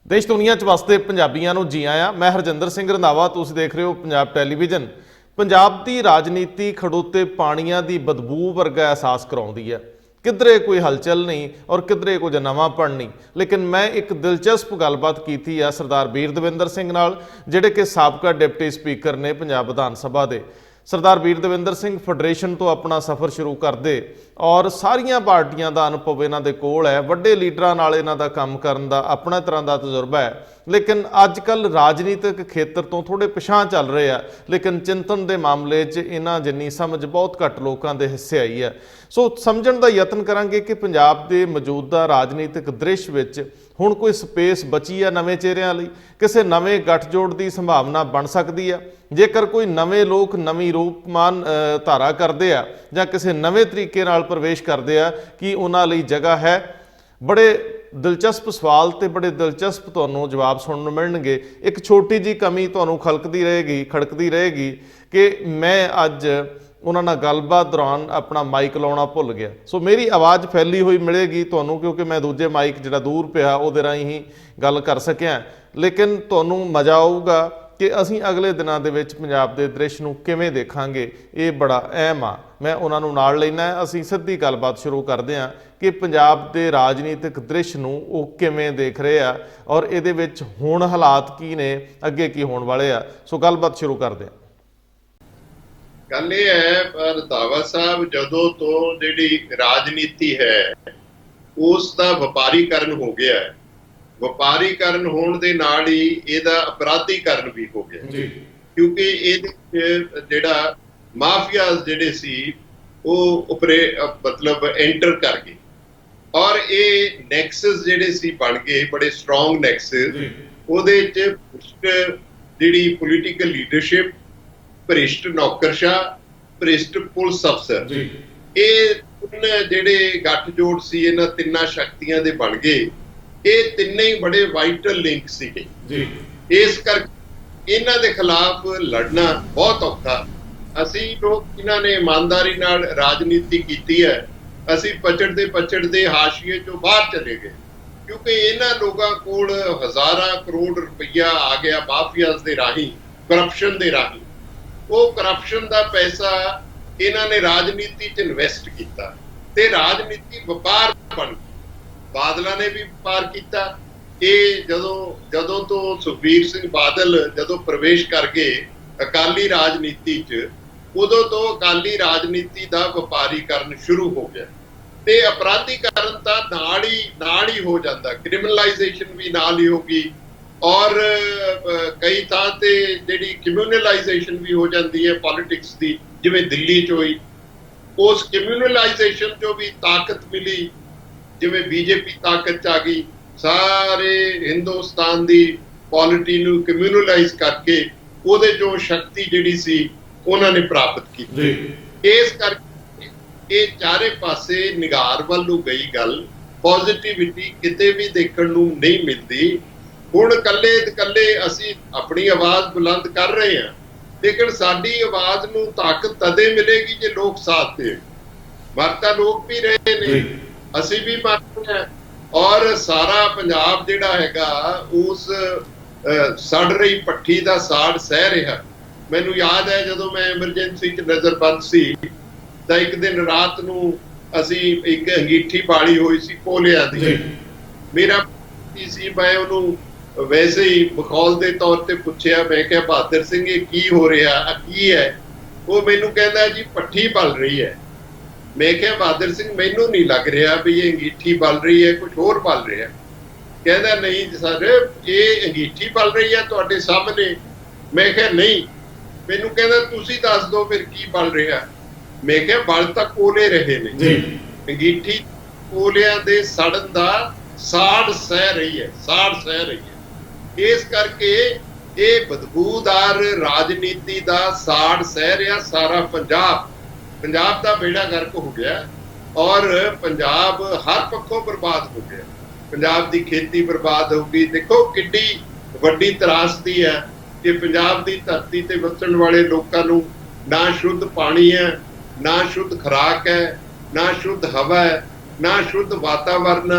देश दुनिया च वसदे पंजाबियों को जी आया। मैं हरजिंदर सिंह रंधावा, तुसीं देख रहे हो पंजाब टैलीविजन। पंजाब की राजनीति खड़ोते पानियां की बदबू वर्गा एहसास कराउंदी है। किधरे कोई हलचल नहीं और किधरे कुछ नवांपण नहीं। लेकिन मैं एक दिलचस्प गलबात की है सरदार वीर दविंदर सिंह नाल, जिहड़े कि साबका डिप्टी स्पीकर ने पंजाब विधान सभा के। सरदार वीर दविंदर सिंह फैडरेशन तो अपना सफ़र शुरू करते और सारिया पार्टियां का अनुभव इन्हां दे कोल है। वड्डे लीडरां नाल इन्हां दा काम करन दा अपना तरह का तजुर्बा है। लेकिन अजकल राजनीतिक खेत्र तो थोड़े पिछां चल रहे हैं। लेकिन चिंतन के मामले च इन्हां जिन्नी समझ बहुत घੱਟ लोगों के हिस्से आई है। सो समझण का यतन करांगे कि पंजाब के मौजूदा राजनीतिक दृश्य विच हुण कोई स्पेस बची है नवे चेहरिਆਂ ਲਈ, किसी नवे गठजोड़ की संभावना बन सकती है। जेकर कोई नवे लोग नवी रूपमान धारा करते हैं जां किसी नवे तरीके नाल प्रवेश करते हैं कि उन्हां लई जगह है। बड़े दिलचस्प सवाल तो बड़े दिलचस्प तुहानूं जवाब सुनने नूं मिलणगे। एक छोटी जी कमी तुहानूं खड़कदी रहेगी कि मैं अज उन्हां नाल गलबात दौरान अपना माइक लाउणा भुल गया। सो मेरी आवाज़ फैली हुई मिलेगी तुहानूं, क्योंकि मैं दूजे माइक जिहड़ा दूर पिया उहदे राहीं ही गल कर सकिया। लेकिन तुहानूं मज़ा आऊगा कि असीं अगले दिनां दे विच पंजाब दे दृश्य नूं किवें देखांगे। ये बड़ा अहम आ। मैं उन्हां नूं नाल लैना है। असीं सिੱਧੀ गलबात शुरू करते हैं कि पंजाब के राजनीतिक दृश्य नूं वो किवें देख रहे आ और इहदे विच हुण हालात की ने, अगे की होण वाले आ। सो गलबात शुरू करते हैं। गल ये है रंधावा साहब, जदों तो जिहड़ी राजनीति है उसका वपारीकरण हो गया है। वपारीकरण होने दे नाल ही इहदा अपराधीकरण भी हो गया, क्योंकि इहदे जिहड़ा माफियाज जिहड़े सी मतलब एंटर कर गए और ये नैक्सस जिहड़े सी बन गए, बड़े स्ट्रोंग नैक्सस। उहदे च जिहड़ी पोलीटिकल लीडरशिप, भ्रिष्ट नौकरशाह, भ्रिष्ट पुलिस अफसर, ये जिहड़े गठजोड़ सी इन्हां तिन्नां शक्तियां दे बन गए। ये तिन्ने ही बड़े वाइटल लिंक सीगे। इस करके इन्हां दे खिलाफ लड़ना बहुत औखा। असीं लोग इन्हां ने ईमानदारी नाल राजनीति कीती है। असीं पचड़दे हाशिए चों बाहर चले गए, क्योंकि इन्हां लोगां कोल हज़ारां करोड़ रुपया आ गया माफियाज दे राहीं, करप्शन दे राहीं। वो करप्शन का पैसा इन्हां ने राजनीति च इन्वेस्ट किया ते राजनीति व्यापार बन गई। बादलों ने भी व्यापार किया। ये जदों तो सुखबीर सिंह बादल जदों प्रवेश कर गए अकाली राजनीति च, उदों तो अकाली राजनीति का व्यापारीकरण शुरू हो गया ते अपराधीकरण तो नाल ही हो जाता, क्रिमिनलाइजेशन भी नाल ही होगी और कई थां ते जिहड़ी कम्यूनलाइजेशन भी हो जाती है पॉलिटिक्स की, जिवें दिल्ली च होई। उस कम्यूनलाइजेशन चो भी ताकत मिली, जिवें बीजेपी ताकत च आ गई। सारे हिंदुस्तान की पॉलिटी नूं कम्यूनलाइज करके उहदे चो शक्ति जिहड़ी सी उन्होंने प्राप्त की। इस करके ये चारे पासे निगार वल नूं गई गल, पॉजिटिविटी किते भी देखण नूं नहीं मिलती। हुण कल्ले असीं अपनी आवाज़ बुलंद कर रहे हैं, लेकिन साडी आवाज़ नूं ताकत तदे मिलेगी जे लोग साथ देण। मरता लोग भी रहे ने, असीं भी मर रहे हैं और सारा पंजाब जिहड़ा हैगा उस सड़ रही पट्ठी का साड़ सह रहा। मैनूं याद है जदों मैं एमरजेंसी च नज़रबंद सी तां एक दिन रात नूं असीं एक अंगीठी बाली हुई सी कोलियां दी। मेरा सी, मैं उन्होंने वैसे ही मखौल के तौर पर पूछया, मैं क्या बहादुर सिंह ये की हो रहा की है? वो मैनू कहता जी पट्ठी बल रही है। मैं क्या बहादुर सिंह मैनू नहीं लग रहा भी ये अंगीठी बल रही है, कुछ होर बल रहा। कहता नहीं सर ये अंगीठी बल रही है तुहाडे सामने। मैं क्या नहीं। मैनू कहता तुसीं दस दो फिर की बल रहा। मैं क्या बल तो कोले रहे ने, अंगीठी कोलियां दे सड़न दा साड़ सह रही है, साड़ सह रही है। इस करके ये बदबूदार राजनीति का साड़ सह रहा सारा पंजाब। पंजाब का बेड़ा गर्क हो गया और पंजाब हर पक्षों बर्बाद हो गया। पंजाब की खेती बर्बाद हो गई। देखो किड्डी वड्डी त्रासदी है कि पंजाब की धरती ते वसण वाले लोगों नूं ना शुद्ध पानी है, ना शुद्ध खुराक है, ना शुद्ध हवा है, ना शुद्ध वातावरण,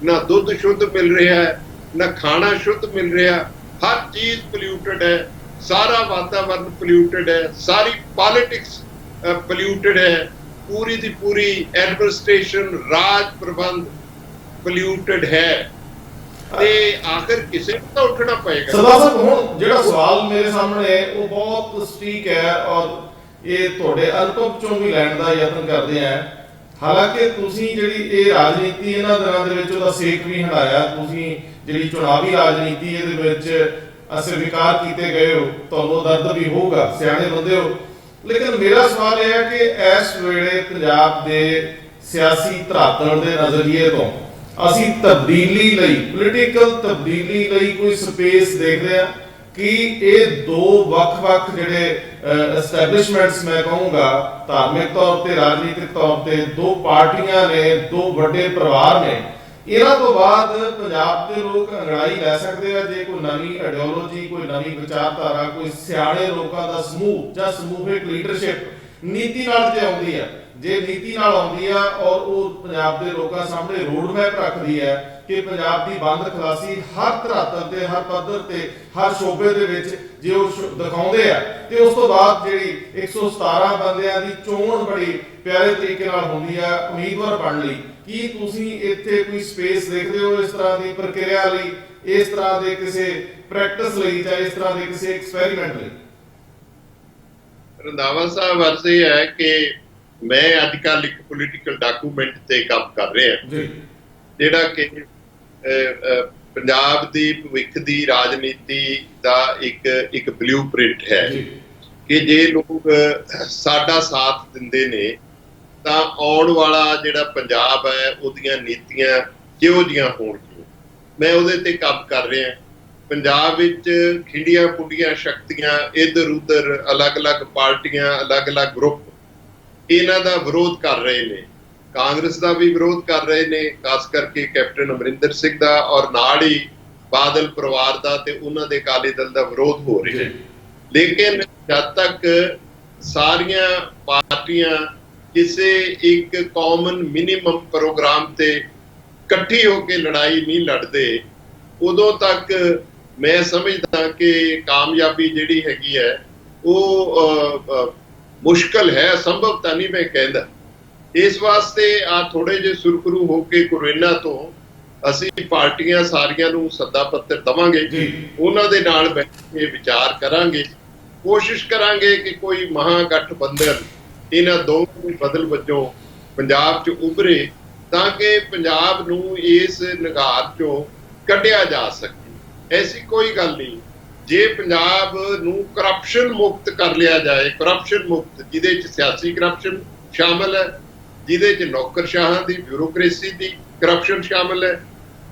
ना दुध शुद्ध मिल रहा है, ਨਾ ਖਾਣਾ ਸ਼ੁੱਧ ਮਿਲ ਰਿਹਾ, ਹਰ ਚੀਜ਼ ਪੋਲਿਊਟਡ ਹੈ, ਸਾਰਾ ਵਾਤਾਵਰਨ ਪੋਲਿਊਟਡ ਹੈ, ਸਾਰੀ ਪੋਲਿਟਿਕਸ ਪੋਲਿਊਟਡ ਹੈ, ਪੂਰੀ ਦੀ ਪੂਰੀ ਐਡਮਿਨਿਸਟ੍ਰੇਸ਼ਨ ਰਾਜ ਪ੍ਰਬੰਧ ਪੋਲਿਊਟਡ ਹੈ। ਤੇ ਆਖਰ ਕਿਸੇ ਨੂੰ ਤਾਂ ਉੱਠਣਾ ਪਏਗਾ। ਸਰਦਾਰ ਸਾਹਿਬ, ਹੁਣ ਜਿਹੜਾ ਸਵਾਲ ਮੇਰੇ ਸਾਹਮਣੇ ਹੈ ਉਹ ਬਹੁਤ ਸਟੀਕ ਹੈ ਔਰ ਇਹ ਤੁਹਾਡੇ ਅਨੁਭਵ ਚੋਂ ਵੀ ਲੈਣ ਦਾ ਯਤਨ ਕਰਦੇ ਆ। ਹਾਲਾਂਕਿ ਤੁਸੀਂ ਜਿਹੜੀ ਇਹ ਰਾਜਨੀਤੀ ਇਹਨਾਂ ਦਿਨਾਂ ਦੇ ਵਿੱਚ ਉਹਦਾ ਸੇਕ ਵੀ ਹੰਢਾਇਆ, ਤੁਸੀਂ ਜਿਹੜੀ ਚੁਣਾਵੀ ਰਾਜਨੀਤੀ ਇਹਦੇ ਵਿੱਚ ਅਸਵੀਕਾਰ ਕੀਤੇ ਗਏ ਹੋ, ਤੁਹਾਨੂੰ ਦਰਦ ਵੀ ਹੋਊਗਾ, ਸਿਆਣੇ ਬੰਦੇ ਹੋ। ਲੇਕਿਨ ਮੇਰਾ ਸਵਾਲ ਇਹ ਹੈ ਕਿ ਇਸ ਵੇਲੇ ਪੰਜਾਬ ਦੇ ਸਿਆਸੀ ਧਰਾਤਲ ਦੇ ਨਜ਼ਰੀਏ ਤੋਂ ਅਸੀਂ ਤਬਦੀਲੀ ਲਈ, ਪੋਲੀਟੀਕਲ ਤਬਦੀਲੀ ਲਈ ਕੋਈ ਸਪੇਸ ਦੇਖਦੇ ਹਾਂ ਕਿ ਇਹ ਦੋ ਵੱਖ-ਵੱਖ ਜਿਹੜੇ ਐਸਟੈਬਲਿਸ਼ਮੈਂਟਸ, ਮੈਂ ਕਹੂੰਗਾ ਧਾਰਮਿਕ ਤੌਰ ਤੇ, ਰਾਜਨੀਤਿਕ ਤੌਰ ਤੇ ਦੋ ਪਾਰਟੀਆਂ ਨੇ, ਦੋ ਵੱਡੇ ਪਰਿਵਾਰ ਨੇ, ਇਹਨਾਂ ਤੋਂ ਬਾਅਦ ਪੰਜਾਬ ਦੇ ਲੋਕ ਅੰਗੜਾਈ ਲੈ ਸਕਦੇ ਆ ਜੇ ਕੋਈ ਨਵੀਂ ਆਈਡੀਓਲੋਜੀ, ਕੋਈ ਨਵੀਂ ਵਿਚਾਰਧਾਰਾ, ਕੋਈ ਸਿਆਣੇ ਲੋਕਾਂ ਦਾ ਸਮੂਹ ਜਾਂ ਸਮੂਹਿਕ ਲੀਡਰਸ਼ਿਪ ਨੀਤੀ ਨਾਲ ਜੇ ਆਉਂਦੀ ਹੈ, ਜੇ ਨੀਤੀ ਨਾਲ ਆਉਂਦੀ ਆ ਔਰ ਉਹ ਪੰਜਾਬ ਦੇ ਲੋਕਾਂ ਸਾਹਮਣੇ ਰੋਡ ਮੈਪ ਰੱਖਦੀ ਹੈ ਕਿ ਪੰਜਾਬ ਦੀ ਬੰਦ ਖਲਾਸੀ ਹਰ ਧਰਾਤਲ ਤੇ, ਹਰ ਪੱਧਰ ਤੇ, ਹਰ ਸ਼ੋਬੇ ਦੇ ਵਿੱਚ ਜੇ ਉਹ ਦਿਖਾਉਂਦੇ ਆ, ਤੇ ਉਸ ਤੋਂ ਬਾਅਦ ਜਿਹੜੀ 117 ਬੰਦਿਆਂ ਦੀ ਚੋਣ ਬੜੀ ਪਿਆਰੇ ਤਰੀਕੇ ਨਾਲ ਹੁੰਦੀ ਆ ਉਮੀਦਵਾਰ ਬਣਨ ਲਈ, ਕੀ ਤੁਸੀਂ ਇੱਥੇ ਕੋਈ ਸਪੇਸ ਦੇਖਦੇ ਹੋ ਇਸ ਤਰ੍ਹਾਂ ਦੀ ਪ੍ਰਕਿਰਿਆ ਲਈ, ਇਸ ਤਰ੍ਹਾਂ ਦੇ ਕਿਸੇ ਪ੍ਰੈਕਟਿਸ ਲਈ ਜਾਂ ਇਸ ਤਰ੍ਹਾਂ ਦੇ ਕਿਸੇ ਐਕਸਪੈਰੀਮੈਂਟ ਲਈ? ਰੰਧਾਵਾ ਸਾਹਿਬ, ਅਰਜ਼ ਇਹ ਹੈ ਕਿ ਮੈਂ ਅੱਜ ਕੱਲ੍ਹ ਇੱਕ ਪੋਲੀਟੀਕਲ ਡਾਕੂਮੈਂਟ ਤੇ ਕੰਮ ਕਰ ਰਿਹਾ ਜੀ, ਜਿਹੜਾ ਕਿ ਪੰਜਾਬ ਦੀ ਭਵਿੱਖ ਦੀ ਰਾਜਨੀਤੀ ਦਾ ਇੱਕ ਬਲੂਪ੍ਰਿੰਟ ਹੈ ਕਿ ਜੇ ਲੋਕ ਸਾਡਾ ਸਾਥ ਦਿੰਦੇ ਨੇ ਤਾਂ ਆਉਣ ਵਾਲਾ ਜਿਹੜਾ ਪੰਜਾਬ ਹੈ ਉਹਦੀਆਂ ਨੀਤੀਆਂ ਕਿਹੋ ਜਿਹੀਆਂ ਹੋਣਗੀਆਂ। ਮੈਂ ਉਹਦੇ ਤੇ ਕੰਮ ਕਰ ਰਿਹਾ। ਪੰਜਾਬ ਵਿੱਚ ਖਿੰਡੀਆਂ ਪੁੰਡੀਆਂ ਸ਼ਕਤੀਆਂ, ਇੱਧਰ ਉੱਧਰ ਅਲੱਗ-ਅਲੱਗ ਪਾਰਟੀਆਂ, ਅਲੱਗ-ਅਲੱਗ ਗਰੁੱਪ ਇਹਨਾਂ ਦਾ ਵਿਰੋਧ ਕਰ ਰਹੇ ਨੇ। ਕਾਂਗਰਸ ਦਾ ਵੀ ਵਿਰੋਧ ਕਰ ਰਹੇ ਨੇ, ਖਾਸ ਕਰਕੇ ਕੈਪਟਨ ਅਮਰਿੰਦਰ ਸਿੰਘ ਦਾ, ਔਰ ਨਾਲ ਹੀ ਬਾਦਲ ਪਰਿਵਾਰ ਦਾ ਤੇ ਉਹਨਾਂ ਦੇ ਅਕਾਲੀ ਦਲ ਦਾ ਵਿਰੋਧ ਹੋ ਰਿਹਾ ਹੈ। ਲੇਕਿਨ ਜਦ ਤੱਕ ਸਾਰੀਆਂ ਪਾਰਟੀਆਂ ਕਿਸੇ ਇੱਕ ਕਾਮਨ ਮਿਨੀਮਮ ਪ੍ਰੋਗਰਾਮ ਤੇ ਇਕੱਠੀ ਹੋ ਕੇ ਲੜਾਈ ਨਹੀਂ ਲੜਦੇ, ਉਦੋਂ ਤੱਕ ਮੈਂ ਸਮਝਦਾ ਕਿ ਕਾਮਯਾਬੀ ਜਿਹੜੀ ਹੈਗੀ ਹੈ ਉਹ ਮੁਸ਼ਕਲ ਹੈ, ਅਸੰਭਵ ਤਾਂ ਨਹੀਂ ਮੈਂ ਕਹਿੰਦਾ। ਇਸ ਵਾਸਤੇ ਆ ਥੋੜੇ ਜਿਹੇ ਸੁਰਖਰੂ ਹੋ ਕੇ ਕੋਰੋਨਾ ਤੋਂ ਅਸੀਂ ਪਾਰਟੀਆਂ ਸਾਰੀਆਂ ਨੂੰ ਸੱਦਾ ਪੱਤਰ ਦਵਾਂਗੇ, ਉਹਨਾਂ ਦੇ ਨਾਲ ਬੈਠ ਕੇ ਵਿਚਾਰ ਕਰਾਂਗੇ, ਕੋਸ਼ਿਸ਼ ਕਰਾਂਗੇ ਕਿ ਕੋਈ ਮਹਾਗਠਬੰਧਨ ਇਹਨਾਂ ਦੋਵਾਂ ਦੇ ਬਦਲ ਵਜੋਂ ਪੰਜਾਬ 'ਚ ਉਭਰੇ ਤਾਂ ਕਿ ਪੰਜਾਬ ਨੂੰ ਇਸ ਨਿਗਾਰ 'ਚੋਂ ਕੱਢਿਆ ਜਾ ਸਕੇ। ਐਸੀ ਕੋਈ ਗੱਲ ਨਹੀਂ, ਜੇ ਪੰਜਾਬ ਨੂੰ ਕਰਪਸ਼ਨ ਮੁਕਤ ਕਰ ਲਿਆ ਜਾਏ, ਕਰਪਸ਼ਨ ਮੁਕਤ ਜਿਹਦੇ 'ਚ ਸਿਆਸੀ ਕਰਪਸ਼ਨ ਸ਼ਾਮਲ ਹੈ, ਜਿਹਦੇ 'ਚ ਨੌਕਰਸ਼ਾਹਾਂ ਦੀ ਬਿਊਰੋਕ੍ਰੇਸੀ ਦੀ ਕਰਪਸ਼ਨ ਸ਼ਾਮਲ ਹੈ,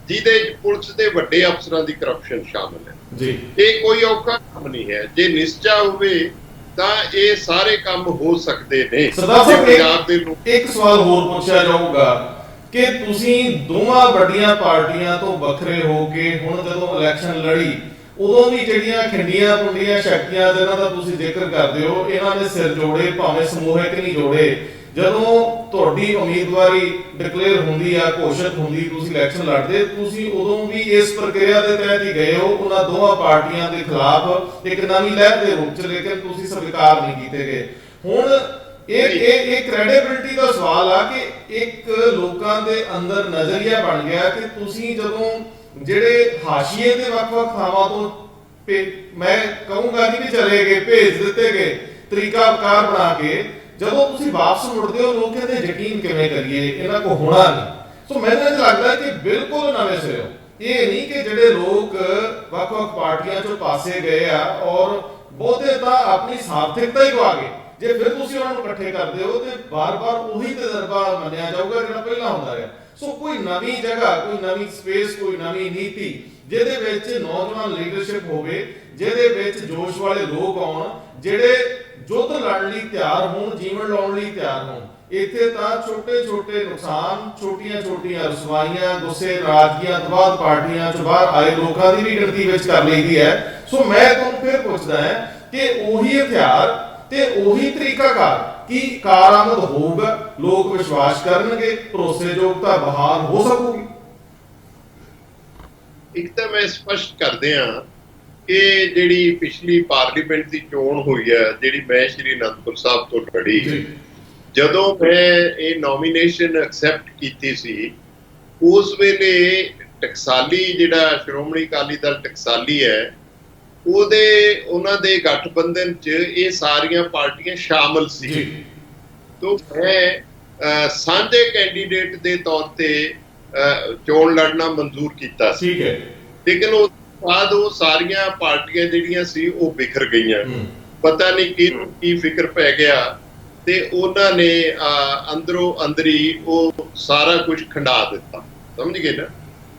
ਜਿਹਦੇ 'ਚ ਪੁਲਿਸ ਦੇ ਵੱਡੇ ਅਫਸਰਾਂ ਦੀ ਕਰਪਸ਼ਨ ਸ਼ਾਮਲ ਹੈ ਜੀ, ਇਹ ਕੋਈ ਔਖਾ ਕੰਮ ਨਹੀਂ ਹੈ। ਜੇ ਨਿਸ਼ਚਾ ਹੋਵੇ ਤਾਂ ਇਹ ਸਾਰੇ ਕੰਮ ਹੋ ਸਕਦੇ ਨੇ। ਸਰਦਾਰ ਸਾਹਿਬ, ਇੱਕ ਸਵਾਲ ਹੋਰ ਪੁੱਛਿਆ ਜਾਊਗਾ ਕਿ ਤੁਸੀਂ ਦੋਵਾਂ ਵੱਡੀਆਂ ਪਾਰਟੀਆਂ ਤੋਂ ਵੱਖਰੇ ਹੋ ਕੇ ਹੁਣ ਜਦੋਂ ਇਲੈਕਸ਼ਨ ਲੜੀ, ਉਦੋਂ ਵੀ ਜਿਹੜੀਆਂ ਖਿੰਡੀਆਂ ਪੁੰਡੀਆਂ ਸ਼ਕਤੀਆਂ ਜਿਹਨਾਂ ਦਾ ਤੁਸੀਂ ਜ਼ਿਕਰ ਕਰਦੇ ਹੋ, ਇਹਨਾਂ ਨੇ ਸਿਰ ਜੋੜੇ, ਭਾਵੇਂ ਸਮੂਹਿਕ ਨਹੀਂ ਜੋੜੇ। ਜਦੋਂ ਤੁਹਾਡੀ ਉਮੀਦਵਾਰੀ ਡਿਕਲੇਅਰ ਹੁੰਦੀ ਆ, ਘੋਸ਼ਿਤ ਹੁੰਦੀ, ਤੁਸੀਂ ਇਲੈਕਸ਼ਨ ਲੜਦੇ, ਤੁਸੀਂ ਉਦੋਂ ਵੀ ਇਸ ਪ੍ਰਕਿਰਿਆ ਦੇ ਤਹਿਤ ਹੀ ਗਏ ਹੋ ਉਹਨਾਂ ਦੋਵਾਂ ਪਾਰਟੀਆਂ ਦੇ ਖਿਲਾਫ ਇੱਕ ਨਵੀਂ ਲਹਿਰ ਦੇ ਰੂਪ 'ਚ, ਲੇਕਿਨ ਤੁਸੀਂ ਸਵੀਕਾਰ ਨਹੀਂ ਕੀਤੇ ਗਏ। ਹੁਣ ਇਹ ਕ੍ਰੈਡੀਬਿਲਿਟੀ ਦਾ ਸਵਾਲ ਆ ਕਿ ਇੱਕ ਲੋਕਾਂ ਦੇ ਅੰਦਰ ਨਜ਼ਰੀਆ ਬਣ ਗਿਆ ਕਿ ਤੁਸੀਂ ਜਦੋਂ ਜਿਹੜੇ ਹਾਸ਼ੀਏ ਦੇ ਵੱਖ-ਵੱਖ ਥਾਵਾਂ ਤੋਂ ਮੈਂ ਕਹੂੰਗਾ ਕਿ ਚਲੇ ਗਏ, ਭੇਜ ਦਿੱਤੇ ਗਏ ਤਰੀਕਾਕਾਰ ਬਣਾ ਕੇ, ਜਦੋਂ ਤੁਸੀਂ ਵਾਪਸ ਮੁੜਦੇ ਹੋ ਲੋਕ ਕਹਿੰਦੇ ਯਕੀਨ ਕਿਵੇਂ ਕਰੀਏ, ਇਹਨਾਂ ਕੋ ਹੋਣਾ ਨਹੀਂ। ਸੋ ਮੈਨੂੰ ਇਹ ਲੱਗਦਾ ਕਿ ਬਿਲਕੁਲ ਨਵੇਂ ਸਿਰੋਂ ਇਹ ਨਹੀਂ ਕਿ ਜਿਹੜੇ ਲੋਕ ਵੱਖ-ਵੱਖ ਪਾਰਟੀਆਂ ਚੋਂ ਪਾਸੇ ਗਏ ਆ ਔਰ ਬਹੁਤੇ ਤਾਂ ਆਪਣੀ ਸਾਰਥਿਕਤਾ ਹੀ ਗਵਾ ਗਏ। ਜੇ ਫਿਰ ਤੁਸੀਂ ਉਹਨਾਂ ਨੂੰ ਇਕੱਠੇ ਕਰਦੇ ਹੋ ਤੇ ਬਾਰ-ਬਾਰ ਉਹੀ ਤਜਰਬਾ ਮੰਨਿਆ ਜਾਊਗਾ ਜਿਹੜਾ ਪਹਿਲਾਂ ਹੁੰਦਾ ਰਿਹਾ। ਸੋ ਕੋਈ ਨਵੀਂ ਜਗ੍ਹਾ, ਕੋਈ ਨਵੀਂ ਸਪੇਸ, ਕੋਈ ਨਵੀਂ ਨੀਤੀ ਜਿਹਦੇ ਵਿੱਚ ਨੌਜਵਾਨ ਲੀਡਰਸ਼ਿਪ ਹੋਵੇ, ਜਿਹਦੇ ਵਿੱਚ ਜੋਸ਼ ਵਾਲੇ ਲੋਕ ਆਉਣ, ਜਿਹੜੇ ਯੁੱਧ ਲੜਨ ਲਈ ਤਿਆਰ ਹੋਣ, ਜੀਵਨ ਲਾਉਣ ਲਈ ਤਿਆਰ ਹੋਣ। ਇੱਥੇ ਤਾਂ ਛੋਟੇ-ਛੋਟੇ ਨੁਕਸਾਨ, ਛੋਟੀਆਂ-ਛੋਟੀਆਂ ਰਸਵਾਈਆਂ, ਗੁੱਸੇ, ਨਾਰਾਜ਼ਗੀਆਂ ਤੋਂ ਬਾਅਦ ਪਾਰਟੀਆਂ ਚੋਂ ਬਾਹਰ ਆਏ ਲੋਕਾਂ ਦੀ ਵੀ ਗਿਣਤੀ ਵਿੱਚ ਕਰ ਲਈਦੀ ਹੈ। ਸੋ ਮੈਂ ਤੁਹਾਨੂੰ ਫਿਰ ਪੁੱਛਦਾ ਹਾਂ ਕਿ ਉਹੀ ਹਥਿਆਰ ਤੇ ਉਹੀ ਤਰੀਕਾਕਾਰ ਕੀ ਕਾਰਾਮਦ ਹੋਊਗਾ, ਲੋਕ ਵਿਸ਼ਵਾਸ ਕਰਨਗੇ, ਭਰੋਸੇਯੋਗਤਾ ਬਹਾਲ ਹੋ ਸਕੂਗੀ? ਇੱਕ ਤਾਂ ਮੈਂ ਸਪਸ਼ਟ ਕਰਦੇ ਹਾਂ ਕਿ ਜਿਹੜੀ ਪਿਛਲੀ ਪਾਰਲੀਮੈਂਟ ਦੀ ਚੋਣ ਹੋਈ ਹੈ, ਜਿਹੜੀ ਮੈਂ ਸ਼੍ਰੀ ਅਨੰਦਪੁਰ ਸਾਹਿਬ ਤੋਂ ਲੜੀ, ਜਦੋਂ ਮੈਂ ਇਹ ਨੋਮੀਨੇਸ਼ਨ ਐਕਸੈਪਟ ਕੀਤੀ ਸੀ, ਉਸ ਵੇਲੇ ਟਕਸਾਲੀ ਜਿਹੜਾ ਸ਼੍ਰੋਮਣੀ ਅਕਾਲੀ ਦਲ ਟਕਸਾਲੀ ਹੈ, ਉਹਨਾਂ ਦੇ ਗਠਬੰਧਨ 'ਚ ਇਹ ਸਾਰੀਆਂ ਪਾਰਟੀਆਂ ਸ਼ਾਮਲ ਸੀ। ਤੋਂ ਮੈਂ ਸਾਂਝੇ ਕੈਂਡੀਡੇਟ ਦੇ ਤੌਰ ਤੇ ਚੋਣ ਲੜਨਾ ਮਨਜ਼ੂਰ ਕੀਤਾ ਸੀ, ਲੇਕਿਨ ਉਸ ਤੋਂ ਬਾਅਦ ਉਹ ਸਾਰੀਆਂ ਪਾਰਟੀਆਂ ਜਿਹੜੀਆਂ ਸੀ ਉਹ ਬਿਖਰ ਗਈਆਂ। ਪਤਾ ਨਹੀਂ ਕੀ ਫਿਕਰ ਪੈ ਗਿਆ ਤੇ ਉਹਨਾਂ ਨੇ ਅੰਦਰੋਂ ਅੰਦਰੀ ਉਹ ਸਾਰਾ ਕੁਝ ਖੰਡਾ ਦਿੱਤਾ, ਸਮਝ ਗਏ ਨਾ।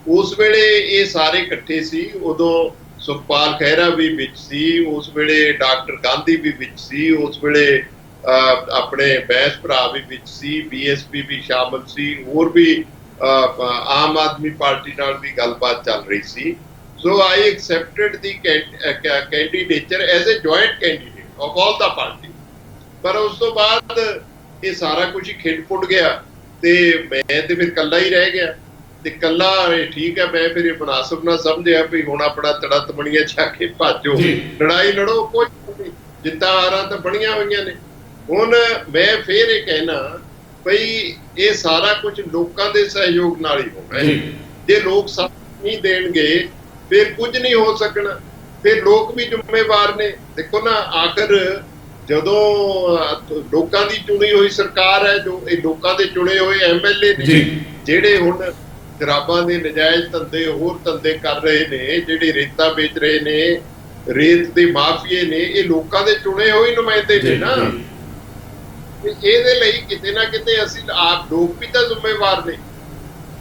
ਉਸ ਵੇਲੇ ਇਹ ਸਾਰੇ ਇਕੱਠੇ ਸੀ, ਉਦੋਂ ਸੁਖਪਾਲ ਖਹਿਰਾ ਵੀ ਵਿੱਚ ਸੀ, ਉਸ ਵੇਲੇ ਡਾਕਟਰ ਗਾਂਧੀ ਵੀ ਵਿੱਚ ਸੀ, ਉਸ ਵੇਲੇ ਆਪਣੇ ਬੈਂਸ ਭਰਾ ਵੀ ਵਿੱਚ ਸੀ, ਬੀਐਸਪੀ ਵੀ ਸ਼ਾਮਲ ਸੀ, ਹੋਰ ਵੀ ਆਮ ਆਦਮੀ ਪਾਰਟੀ ਨਾਲ ਵੀ ਗੱਲਬਾਤ ਚੱਲ ਰਹੀ ਸੀ। So I accepted the candidature as a joint candidate of all the party. ਪਰ ਉਸ ਤੋਂ ਬਾਅਦ ਇਹ ਸਾਰਾ ਕੁਝ ਹੀ ਖਿੰਡ ਪੁੱਟ ਗਿਆ ਤੇ ਮੈਂ ਤੇ ਫਿਰ ਇਕੱਲਾ ਹੀ ਰਹਿ ਗਿਆ। ਤੇ ਇਕੱਲਾ ਠੀਕ ਹੈ, ਮੈਂ ਫਿਰ ਇਹ ਮੁਨਾਸਬ ਨਾ ਸਮਝਿਆ ਵੀ ਹੁਣ ਆਪਣਾ ਤੜਾ ਤਮਣੀਆਂ ਛਾ ਕੇ ਭਾਜੋ, ਲੜਾਈ ਲੜੋ, ਕੋਈ ਨਹੀਂ, ਜਿੱਤਾਂ ਹਾਰਾਂ ਤਾਂ ਬਣੀਆਂ ਹੋਈਆਂ ਨੇ। ਹੁਣ ਮੈਂ ਫਿਰ ਇਹ ਕਹਿਣਾ ਬਈ ਇਹ ਸਾਰਾ ਕੁਝ ਲੋਕਾਂ ਦੇ ਸਹਿਯੋਗ ਨਾਲ ਹੀ ਹੋਣਾ ਹੈ। ਜੇ ਲੋਕ ਸਾਥ ਨਹੀਂ ਦੇਣਗੇ ਫਿਰ ਕੁਝ ਨਹੀਂ ਹੋ ਸਕਣਾ, ਫਿਰ ਲੋਕ ਵੀ ਜ਼ਿੰਮੇਵਾਰ ਨੇ। ਦੇਖੋ ਨਾ, ਆਖਰ ਜਦੋਂ ਲੋਕਾਂ ਦੀ ਚੁਣੀ ਹੋਈ ਸਰਕਾਰ ਹੈ, ਜੋ ਇਹ ਲੋਕਾਂ ਦੇ ਚੁਣੇ ਹੋਏ ਐਮਐਲਏ ਨੇ, ਜਿਹੜੇ ਹੁਣ ਸ਼ਰਾਬਾਂ ਦੇ ਨਜਾਇਜ਼ ਧੰਦੇ, ਹੋਰ ਧੰਦੇ ਕਰ ਰਹੇ ਨੇ, ਜਿਹੜੇ ਰੇਤਾਂ ਵੇਚ ਰਹੇ ਨੇ, ਰੇਤ ਦੇ ਮਾਫੀਏ ਨੇ, ਇਹ ਲੋਕਾਂ ਦੇ ਚੁਣੇ ਹੋਏ ਨੁਮਾਇੰਦੇ ਨੇ ਨਾ। ਇਹਦੇ ਲਈ ਕਿਤੇ ਨਾ ਕਿਤੇ ਅਸੀਂ ਆਪ ਲੋਕ ਵੀ ਤਾਂ ਜ਼ਿੰਮੇਵਾਰ ਨੇ।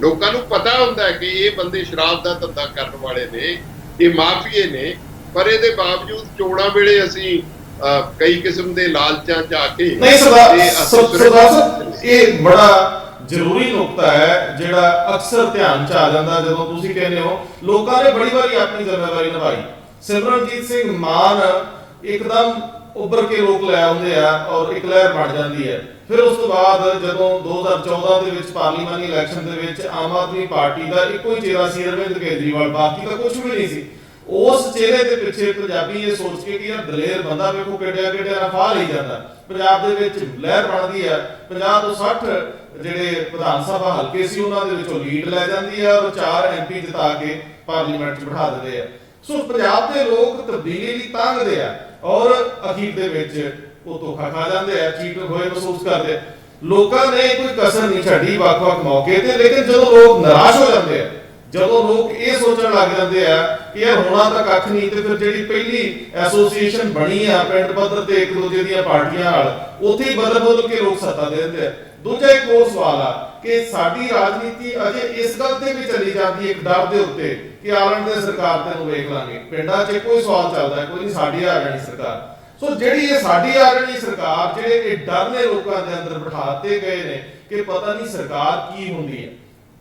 ਲੋਕਾਂ ਨੂੰ ਪਤਾ ਹੁੰਦਾ ਕਿ ਇਹ ਬੰਦੇ ਸ਼ਰਾਬ ਦਾ ਧੰਦਾ ਕਰਨ ਵਾਲੇ ਨੇ, ਇਹ ਮਾਫੀਏ ਨੇ, ਪਰ ਇਹਦੇ ਬਾਵਜੂਦ ਚੋਣਾਂ ਵੇਲੇ ਅਸੀਂ ਕਈ ਕਿਸਮ ਦੇ ਲਾਲਚਾਂ ਚ ਆ ਕੇ ਇਹ ਬੜਾ ਜ਼ਰੂਰੀ ਨੁਕਤਾ ਹੈ ਜਿਹੜਾ ਅਕਸਰ ਧਿਆਨ ਚ ਆ ਜਾਂਦਾ ਜਦੋਂ ਤੁਸੀਂ ਕਹਿੰਦੇ ਹੋ ਲੋਕਾਂ ਨੇ ਬੜੀ ਵਾਰੀ ਆਪਣੀ ਜ਼ਿੰਮੇਵਾਰੀ ਨਿਭਾਈ। ਸਿਮਰਨਜੀਤ ਸਿੰਘ ਮਾਨ ਇੱਕਦਮ ਉੱਭਰ ਕੇ ਲੋਕ ਲੈ ਆਉਂਦੇ ਆ ਔਰ ਇੱਕ ਲਹਿਰ ਬਣ ਜਾਂਦੀ ਹੈ। ਫਿਰ ਉਸ ਤੋਂ ਬਾਅਦ ਜਦੋਂ 2014 ਦੇ ਵਿੱਚ ਪਾਰਲੀਮਾਨੀ ਇਲੈਕਸ਼ਨ ਦੇ ਵਿੱਚ ਆਮ ਆਦਮੀ ਪਾਰਟੀ ਦਾ ਇੱਕੋ ਹੀ ਚਿਹਰਾ ਸੀ ਅਰਵਿੰਦ ਕੇਜਰੀਵਾਲ, ਬਾਕੀ ਤਾਂ ਕੁਝ ਵੀ ਨਹੀਂ ਸੀ। ਉਸ ਚਿਹਰੇ ਦੇ ਪਿੱਛੇ ਪੰਜਾਬੀ ਇਹ ਸੋਚ ਕੇ ਕਿ ਯਾਰ ਦਲੇਰ ਬੰਦਾ ਵੇਖੋ ਕਿੱਡਿਆ ਨਾਲ ਫਾਹ ਲਈ ਜਾਂਦਾ, ਪੰਜਾਬ ਦੇ ਵਿੱਚ ਲਹਿਰ ਬਣਦੀ ਹੈ। 50 ਤੋਂ 60 ਜਿਹੜੇ ਵਿਧਾਨ ਸਭਾ ਹਲਕੇ ਸੀ ਉਹਨਾਂ ਦੇ ਵਿੱਚੋਂ ਲੀਡ ਲੈ ਜਾਂਦੀ ਹੈ ਔਰ 4 ਐਮਪੀ ਜਿਤਾ ਕੇ ਪਾਰਲੀਮੈਂਟ 'ਚ ਬਿਠਾ ਦਿੰਦੇ ਆ। ਸੋ ਪੰਜਾਬ ਦੇ ਲੋਕ ਤਬਦੀਲੀ ਲਈ ਤੰਗਦੇ ਆ ਔਰ ਅਖੀਰ ਦੇ ਵਿੱਚ ਉਹ ਧੋਖਾ ਖਾ ਜਾਂਦੇ ਆ, ਚੀਟ ਹੋਏ ਮਹਿਸੂਸ ਕਰਦੇ। ਲੋਕਾਂ ਨੇ ਕੋਈ ਕਸਰ ਨਹੀਂ ਛੱਡੀ ਵੱਖ-ਵੱਖ ਮੌਕੇ ਤੇ, ਲੇਕਿਨ ਜਦੋਂ ਲੋਕ ਨਿਰਾਸ਼ ਹੋ ਜਾਂਦੇ ਆ, ਜਦੋਂ ਲੋਕ ਇਹ ਸੋਚਣ ਲੱਗ ਜਾਂਦੇ ਆ ਕਿ ਯਾਰ ਹੋਣਾ ਤਾਂ ਕੱਖ ਨਹੀਂ, ਤੇ ਫਿਰ ਜਿਹੜੀ ਪਹਿਲੀ ਐਸੋਸੀਏਸ਼ਨ ਬਣੀ ਆ ਪਿੰਡ ਪੱਧਰ ਤੇ ਇੱਕ ਦੂਜੇ ਦੀਆਂ ਪਾਰਟੀਆਂ ਨਾਲ, ਉੱਥੇ ਹੀ ਬਦਲ ਕੇ ਲੋਕ ਸੱਤਾ ਦੇ ਦਿੰਦੇ ਆ। ਦੂਜਾ ਇੱਕ ਹੋਰ ਸਵਾਲ ਆ ਕਿ ਸਾਡੀ ਰਾਜਨੀਤੀ ਅਜੇ ਇਸ ਗੱਲ ਤੇ ਵੀ ਚੱਲੀ ਜਾਂਦੀ ਹੈ ਇੱਕ ਡਰ ਦੇ ਉੱਤੇ ਕਿ ਆਲਣ ਦੇ ਸਰਕਾਰ ਤੇ ਨੂੰ ਵੇਖ ਲਾਂਗੇ। ਪਿੰਡਾਂ 'ਚ ਕੋਈ ਸਵਾਲ ਚੱਲਦਾ ਕੋਈ ਨਹੀਂ, ਸਾਡੀ ਆ ਜਾਣੀ ਸਰਕਾਰ। ਸੋ ਜਿਹੜੀ ਇਹ ਸਾਡੀ ਆ ਜਾਣੀ ਸਰਕਾਰ, ਜਿਹੜੇ ਇਹ ਡਰ ਨੇ ਲੋਕਾਂ ਦੇ ਅੰਦਰ ਬਿਠਾਤੇ ਗਏ ਨੇ ਕਿ ਪਤਾ ਨਹੀਂ ਸਰਕਾਰ ਕੀ ਹੁੰਦੀ ਹੈ।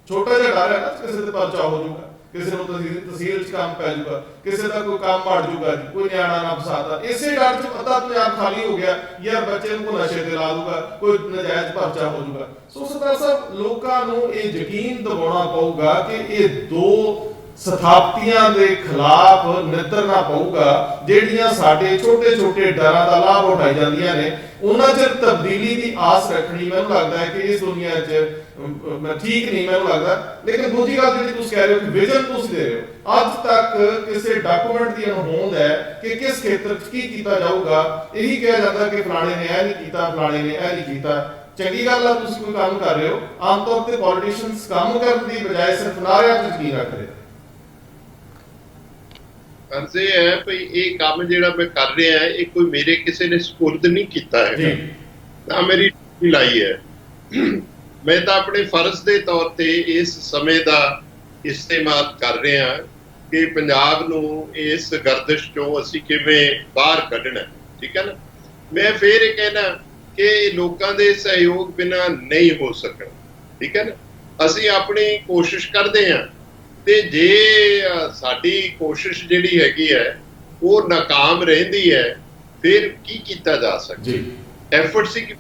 ਛੋਟਾ ਜਿਹਾ ਡਰ ਹੈ ਨਾ, ਕਿਸੇ ਦੇ ਪਰਚਾ ਹੋ ਜਾਊਗਾ, ਕਿਸੇ ਨੂੰ ਤਹਿਸੀਲ 'ਚ ਕੰਮ ਪੈ ਜਾਊਗਾ, ਕਿਸੇ ਦਾ ਕੋਈ ਕੰਮ ਮੜ ਜਾਊਗਾ, ਕੋਈ ਨਿਆਣਾ ਨਾ ਫਸਾਤਾ। ਇਸੇ ਡਰ 'ਚ ਅੱਧਾ ਪੰਜਾਬ ਖਾਲੀ ਹੋ ਗਿਆ, ਯਾਰ ਬੱਚੇ ਨੂੰ ਕੋਈ ਨਸ਼ੇ ਤੇ ਲਾ ਦੂਗਾ, ਕੋਈ ਨਜਾਇਜ਼ ਪਰਚਾ ਹੋ ਜਾਊਗਾ। ਸੋ ਸਰਦਾਰ ਸਾਹਿਬ, ਲੋਕਾਂ ਨੂੰ ਇਹ ਯਕੀਨ ਦਿਵਾਉਣਾ ਪਊਗਾ ਕਿ ਇਹ ਦੋ ਸਥਾਪਤੀਆਂ ਦੇ ਖਿਲਾਫ ਨਿੱਤਰਨਾ ਪਊਗਾ ਜਿਹੜੀਆਂ ਸਾਡੇ ਛੋਟੇ ਛੋਟੇ ਡਰਾਂ ਦਾ ਲਾਭ ਉਠਾਈ ਜਾਂਦੀਆਂ ਨੇ। ਉਹਨਾਂ ਚਿਰ ਤਬਦੀਲੀ ਦੀ ਆਸ ਰੱਖਣੀ ਮੈਨੂੰ ਲੱਗਦਾ ਹੈ ਕਿ ਇਸ ਦੁਨੀਆ 'ਚ ਠੀਕ ਨਹੀਂ ਮੈਨੂੰ ਲੱਗਦਾ। ਲੇਕਿਨ ਦੂਜੀ ਗੱਲ ਜਿਹੜੀ ਤੁਸੀਂ ਕਹਿ ਰਹੇ ਹੋ ਕਿ ਵਿਜ਼ਨ ਤੁਸੀਂ ਦੇ ਰਹੇ ਹੋ, ਅੱਜ ਤੱਕ ਕਿਸੇ ਡਾਕੂਮੈਂਟ ਦੀ ਅਣਹੋਂਦ ਹੈ ਕਿ ਕਿਸ ਖੇਤਰ 'ਚ ਕੀ ਕੀਤਾ ਜਾਊਗਾ। ਇਹੀ ਕਿਹਾ ਜਾਂਦਾ ਕਿ ਫਲਾਣੇ ਨੇ ਇਹ ਨਹੀਂ ਕੀਤਾ, ਫਲਾਣੇ ਨੇ ਇਹ ਨਹੀਂ ਕੀਤਾ। ਚੰਗੀ ਗੱਲ ਆ, ਤੁਸੀਂ ਕੋਈ ਕੰਮ ਕਰ ਰਹੇ ਹੋ। ਆਮ ਤੌਰ ਤੇ ਪੋਲੀਟੀਸ਼ੀਅਨਸ ਕੰਮ ਕਰਨ ਦੀ ਬਜਾਏ ਸਿਰਫ ਨਾਅਰਿਆਂ 'ਚ ਯਕੀਨ ਰੱਖਦੇ। ਅਰਜ਼ੇ ਹੈ ਭਈ ਇਹ ਕੰਮ ਜਿਹੜਾ ਮੈਂ ਕਰ ਰਿਹਾ ਇਹ ਕੋਈ ਮੇਰੇ ਕਿਸੇ ਨੇ ਸਪੁਰਦ ਨਹੀਂ ਕੀਤਾ ਹੈ, ਨਾ ਮੇਰੀ ਲਾਈ ਹੈ। ਮੈਂ ਤਾਂ ਆਪਣੇ ਫਰਜ਼ ਦੇ ਤੌਰ ਤੇ ਇਸ ਸਮੇਂ ਦਾ ਇਸਤੇਮਾਲ ਕਰ ਰਿਹਾ ਕਿ ਪੰਜਾਬ ਨੂੰ ਇਸ ਗਰਦਿਸ਼ ਚੋਂ ਅਸੀਂ ਕਿਵੇਂ ਬਾਹਰ ਕੱਢਣਾ। ਠੀਕ ਹੈ ਨਾ। ਮੈਂ ਫਿਰ ਇਹ ਕਹਿਣਾ ਕਿ ਲੋਕਾਂ ਦੇ ਸਹਿਯੋਗ ਬਿਨਾਂ ਨਹੀਂ ਹੋ ਸਕਣਾ। ਠੀਕ ਹੈ ਨਾ। ਅਸੀਂ ਆਪਣੀ ਕੋਸ਼ਿਸ਼ ਕਰਦੇ ਹਾਂ ਤੇ ਜੇ ਸਾਡੀ ਕੋਸ਼ਿਸ਼ ਜਿਹੜੀ ਹੈਗੀ ਹੈ ਉਹ ਨਾਕਾਮ ਰਹਿੰਦੀ ਹੈ ਫਿਰ ਕੀ ਕੀਤਾ ਜਾ ਸਕਦਾ। ਐਫਰਟ ਸੀ ਕਿ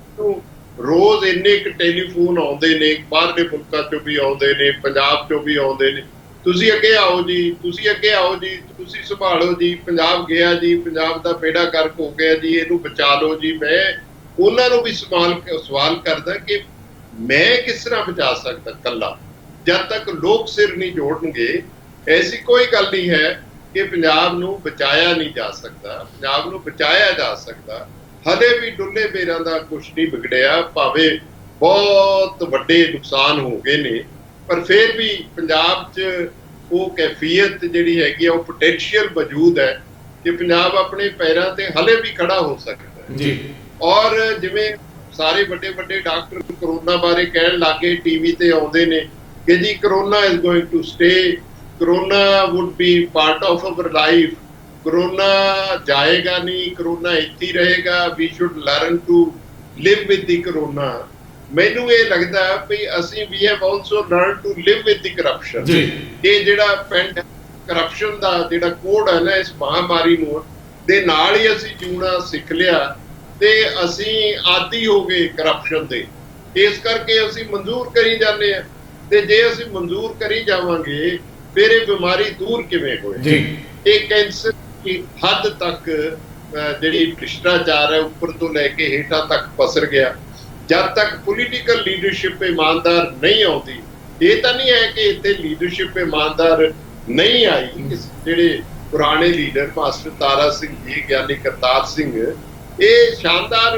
ਰੋਜ਼ ਇੰਨੇ ਕੁ ਟੈਲੀਫੋਨ ਆਉਂਦੇ ਨੇ, ਬਾਹਰਲੇ ਮੁਲਕਾਂ ਚੋਂ ਵੀ ਆਉਂਦੇ ਨੇ, ਪੰਜਾਬ ਚੋਂ ਵੀ ਆਉਂਦੇ ਨੇ, ਤੁਸੀਂ ਅੱਗੇ ਆਓ ਜੀ, ਤੁਸੀਂ ਅੱਗੇ ਆਓ ਜੀ, ਤੁਸੀਂ ਸੰਭਾਲੋ ਜੀ, ਪੰਜਾਬ ਗਿਆ ਜੀ, ਪੰਜਾਬ ਦਾ ਬੇੜਾ ਗਰਕ ਹੋ ਗਿਆ ਜੀ, ਇਹਨੂੰ ਬਚਾ ਲਓ ਜੀ। ਮੈਂ ਉਹਨਾਂ ਨੂੰ ਵੀ ਸਵਾਲ ਕਰਦਾ ਕਿ ਮੈਂ ਕਿਸ ਤਰ੍ਹਾਂ ਬਚਾ ਸਕਦਾ ਇਕੱਲਾ? ਜਦ ਤੱਕ ਲੋਕ ਸਿਰ ਨਹੀਂ ਜੋੜਨਗੇ, ਐਸੀ ਕੋਈ ਗੱਲ ਨਹੀਂ ਹੈ ਕਿ ਪੰਜਾਬ ਨੂੰ ਬਚਾਇਆ ਨਹੀਂ ਜਾ ਸਕਦਾ। ਪੰਜਾਬ ਨੂੰ ਬਚਾਇਆ ਜਾ ਸਕਦਾ। ਹਲੇ ਵੀ ਡੁੱਲੇ ਬੇਰਾਂ ਦਾ ਕੁਛ ਨਹੀਂ ਵਿਗੜਿਆ, ਭਾਵੇਂ ਬਹੁਤ ਵੱਡੇ ਨੁਕਸਾਨ ਹੋ ਗਏ ਨੇ, ਪਰ ਫਿਰ ਵੀ ਪੰਜਾਬ 'ਚ ਉਹ ਕੈਫੀਅਤ ਜਿਹੜੀ ਹੈਗੀ ਆ, ਉਹ ਪੋਟੈਂਸ਼ੀਅਲ ਮੌਜੂਦ ਹੈ ਕਿ ਪੰਜਾਬ ਆਪਣੇ ਪੈਰਾਂ ਤੇ ਹਲੇ ਵੀ ਖੜਾ ਹੋ ਸਕਦਾ ਹੈ ਜੀ। ਔਰ ਜਿਵੇਂ ਸਾਰੇ ਵੱਡੇ ਵੱਡੇ ਡਾਕਟਰ ਕਰੋਨਾ ਬਾਰੇ ਕਹਿਣ ਲੱਗੇ, ਟੀਵੀ ਤੇ ਆਉਂਦੇ ਨੇ ਕਿ ਜੀ corona is going to stay, corona would be part of our life, corona ਜਾਏਗਾ ਨਹੀਂ, ਕਰੋਨਾ ਇੱਥੇ ਹੀ ਰਹੇਗਾ, we should learn to live with the corona. ਮੈਨੂੰ ਇਹ ਲੱਗਦਾ ਵੀ ਅਸੀਂ we have also learn to live with the corruption. ਇਹ ਜਿਹੜਾ ਕਰਪਸ਼ਨ ਦਾ ਜਿਹੜਾ ਕੋਡ ਹੈ ਨਾ, ਇਸ ਮਹਾਮਾਰੀ ਨੂੰ ਦੇ ਨਾਲ ਹੀ ਅਸੀਂ ਜਿਉਣਾ ਸਿੱਖ ਲਿਆ ਤੇ ਅਸੀਂ ਆਦੀ ਹੋ ਗਏ ਕਰਪਸ਼ਨ ਦੇ। ਇਸ ਕਰਕੇ ਅਸੀਂ ਮਨਜ਼ੂਰ ਕਰੀ ਜਾਂਦੇ ਆ, ਤੇ ਜੇ ਅਸੀਂ ਮਨਜ਼ੂਰ ਕਰੀ ਜਾਵਾਂਗੇ ਫਿਰ ਇਹ ਬਿਮਾਰੀ ਦੂਰ ਕਿਵੇਂ ਹੋਏ? ਇਹ ਕੈਂਸਰ ਦੀ ਹੱਦ ਤੱਕ ਜਿਹੜੀ ਭ੍ਰਿਸ਼ਟਾਚਾਰ ਹੈ ਉੱਪਰ ਤੋਂ ਲੈ ਕੇ ਹੇਠਾਂ ਤੱਕ ਪਸਰ ਗਿਆ। ਜਦ ਤੱਕ ਪੋਲੀਟੀਕਲ ਲੀਡਰਸ਼ਿਪ ਇਮਾਨਦਾਰ ਨਹੀਂ ਆਉਂਦੀ, ਇਹ ਤਾਂ ਨਹੀਂ ਹੈ ਕਿ ਇੱਥੇ ਲੀਡਰਸ਼ਿਪ ਇਮਾਨਦਾਰ ਨਹੀਂ ਆਈ। ਜਿਹੜੇ ਪੁਰਾਣੇ ਲੀਡਰ ਮਾਸਟਰ ਤਾਰਾ ਸਿੰਘ ਜੀ, ਗਿਆਨੀ ਕਰਤਾਰ ਸਿੰਘ, ਇਹ ਸ਼ਾਨਦਾਰ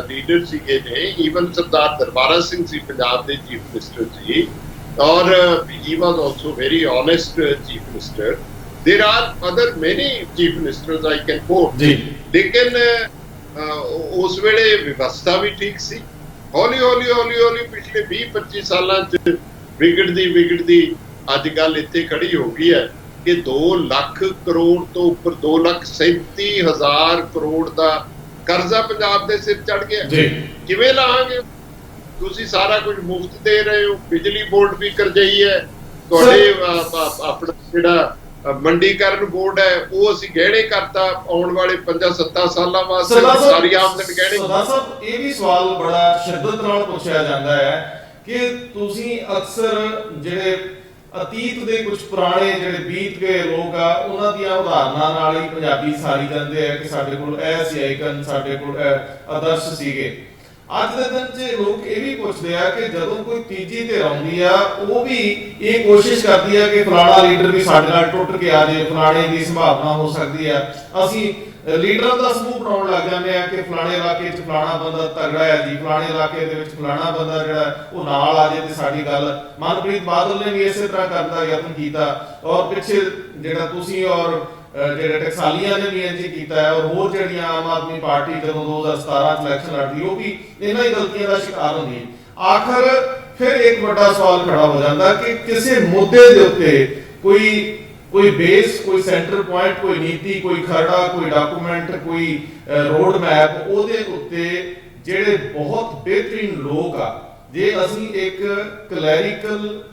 ਲੀਡਰ ਸੀਗੇ ਨੇ। ਈਵਨ ਸਰਦਾਰ ਦਰਬਾਰਾ ਸਿੰਘ ਸੀ ਪੰਜਾਬ ਦੇ ਚੀਫ ਮਿਨਿਸਟਰ ਜੀ, ਔਰ he was also very honest chief minister. There are other many chief ministers I can quote, ਲੇਕਿਨ ਉਸ ਵੇਲੇ ਵਿਵਸਥਾ ਵੀ ਠੀਕ ਸੀ। ਹੌਲੀ ਹੌਲੀ ਹੌਲੀ ਹੌਲੀ ਪਿਛਲੇ 20-25 ਸਾਲਾਂ 'ਚ ਵਿਗੜਦੀ ਅੱਜ ਗੱਲ ਇੱਥੇ ਖੜੀ ਹੋ ਗਈ ਹੈ ਕਿ 2 ਲੱਖ ਕਰੋੜ ਤੋਂ ਉੱਪਰ 2,37,000 ਕਰੋੜ ਦਾ ਕਰਜ਼ਾ ਪੰਜਾਬ ਦੇ ਸਿਰ ਚੜ ਗਿਆ। ਕਿਵੇਂ ਲਾਹਾਂਗੇ? ਤੁਸੀਂ ਸਾਰਾ ਕੁਝ ਮੁਫਤ ਦੇ ਰਹੇ ਹੋ, ਬਿਜਲੀ ਬੋਰਡ ਵੀ ਕਰਜ਼ਈ ਹੈ, ਤੁਹਾਡੇ ਆਪਣਾ ਜਿਹੜਾ ਮੰਡੀਕਰਨ ਬੋਰਡ ਹੈ ਉਹ ਅਸੀਂ ਗਹਿਣੇ ਕਰਤਾ, ਆਉਣ ਵਾਲੇ 5-7 ਸਾਲਾਂ ਵਾਸਤੇ ਸਾਰੀ ਆਮਦਨ ਗਹਿਣੇ। ਸਰਦਾਰ ਸਾਹਿਬ, ਇਹ ਵੀ ਸਵਾਲ ਬੜਾ ਸ਼ਿੱਦਤ ਨਾਲ ਪੁੱਛਿਆ ਜਾਂਦਾ ਹੈ ਕਿ ਤੁਸੀਂ ਅਕਸਰ ਜਿਹੜੇ ਅਤੀਤ ਦੇ ਕੁਝ ਪੁਰਾਣੇ ਜਿਹੜੇ ਬੀਤ ਗਏ ਲੋਕ ਆ, ਉਹਨਾਂ ਦੀਆਂ ਉਦਾਹਰਨਾਂ ਨਾਲ ਹੀ ਪੰਜਾਬੀ ਸਾਰੀ ਜਾਂਦੇ ਆ ਕਿ ਸਾਡੇ ਕੋਲ ਇਹ ਸੀ ਆਈਕਨ, ਸਾਡੇ ਕੋਲ ਆਦਰਸ਼ ਸੀਗੇ। ਅੱਜ ਦੇ ਦਿਨ 'ਚ ਲੋਕ ਇਹ ਵੀ ਪੁੱਛਦੇ ਆ ਕਿ ਜਦੋਂ ਕੋਈ ਤੀਜੀ ਧਿਰ ਆਉਂਦੀ ਆ, ਉਹ ਵੀ ਇਹ ਕੋਸ਼ਿਸ਼ ਕਰਦੀ ਆ ਕਿ ਫਲਾਣਾ ਲੀਡਰ ਵੀ ਸਾਡੇ ਨਾਲ ਟੁੱਟ ਕੇ ਆ ਜਾਏ, ਫਲਾਣੇ ਦੀ ਸੰਭਾਵਨਾ ਹੋ ਸਕਦੀ ਆ। ਅਸੀਂ ਲੀਡਰਾਂ ਦਾ ਸਮੂਹ ਬਣਾਉਣ ਲੱਗ ਜਾਂਦੇ ਆ ਕਿ ਫਲਾਣੇ ਇਲਾਕੇ 'ਚ ਫਲਾਣਾ ਬੰਦਾ ਤਗੜਾ ਹੈ ਜੀ, ਫਲਾਣੇ ਇਲਾਕੇ ਦੇ ਵਿੱਚ ਫਲਾਣਾ ਬੰਦਾ ਜਿਹੜਾ ਉਹ ਨਾਲ ਆ ਜਾਏ ਤੇ ਸਾਡੀ ਗੱਲ। ਮਨਪ੍ਰੀਤ ਬਾਦਲ ਨੇ ਵੀ ਇਸੇ ਤਰ੍ਹਾਂ ਕਰਨ ਦਾ ਯਤਨ ਕੀਤਾ, ਔਰ ਪਿੱਛੇ ਜਿਹੜਾ ਤੁਸੀਂ ਔਰ ਜਿਹੜੇ ਟਕਸਾਲੀਆਂ ਨੇ ਵੀ ਇੰਜ ਕੀਤਾ ਹੈ, ਔਰ ਹੋਰ ਜਿਹੜੀਆਂ ਆਮ ਆਦਮੀ ਪਾਰਟੀ ਜਦੋਂ 2017 ਚ ਇਲੈਕਸ਼ਨ ਲੜਦੀ, ਉਹ ਵੀ ਇਹਨਾਂ ਹੀ ਗਲਤੀਆਂ ਦਾ ਸ਼ਿਕਾਰ ਹੁੰਦੀ ਹੈ। ਆਖਰ ਫਿਰ ਇੱਕ ਵੱਡਾ ਸਵਾਲ ਖੜਾ ਹੋ ਜਾਂਦਾ ਕਿ ਕਿਸੇ ਮੁੱਦੇ ਦੇ ਉੱਤੇ ਕੋਈ ਬੇਸ, ਕੋਈ ਸੈਂਟਰ ਪੁਆਇੰਟ, ਕੋਈ ਨੀਤੀ, ਕੋਈ ਖਰੜਾ, ਕੋਈ ਡਾਕੂਮੈਂਟ, ਕੋਈ ਰੋਡ ਮੈਪ, ਉਹਦੇ ਉੱਤੇ ਜਿਹੜੇ ਬਹੁਤ ਬਿਹਤਰੀਨ ਲੋਕ ਆ, ਜੇ ਅਸੀਂ ਇੱਕ ਕਲੈਰੀਕਲ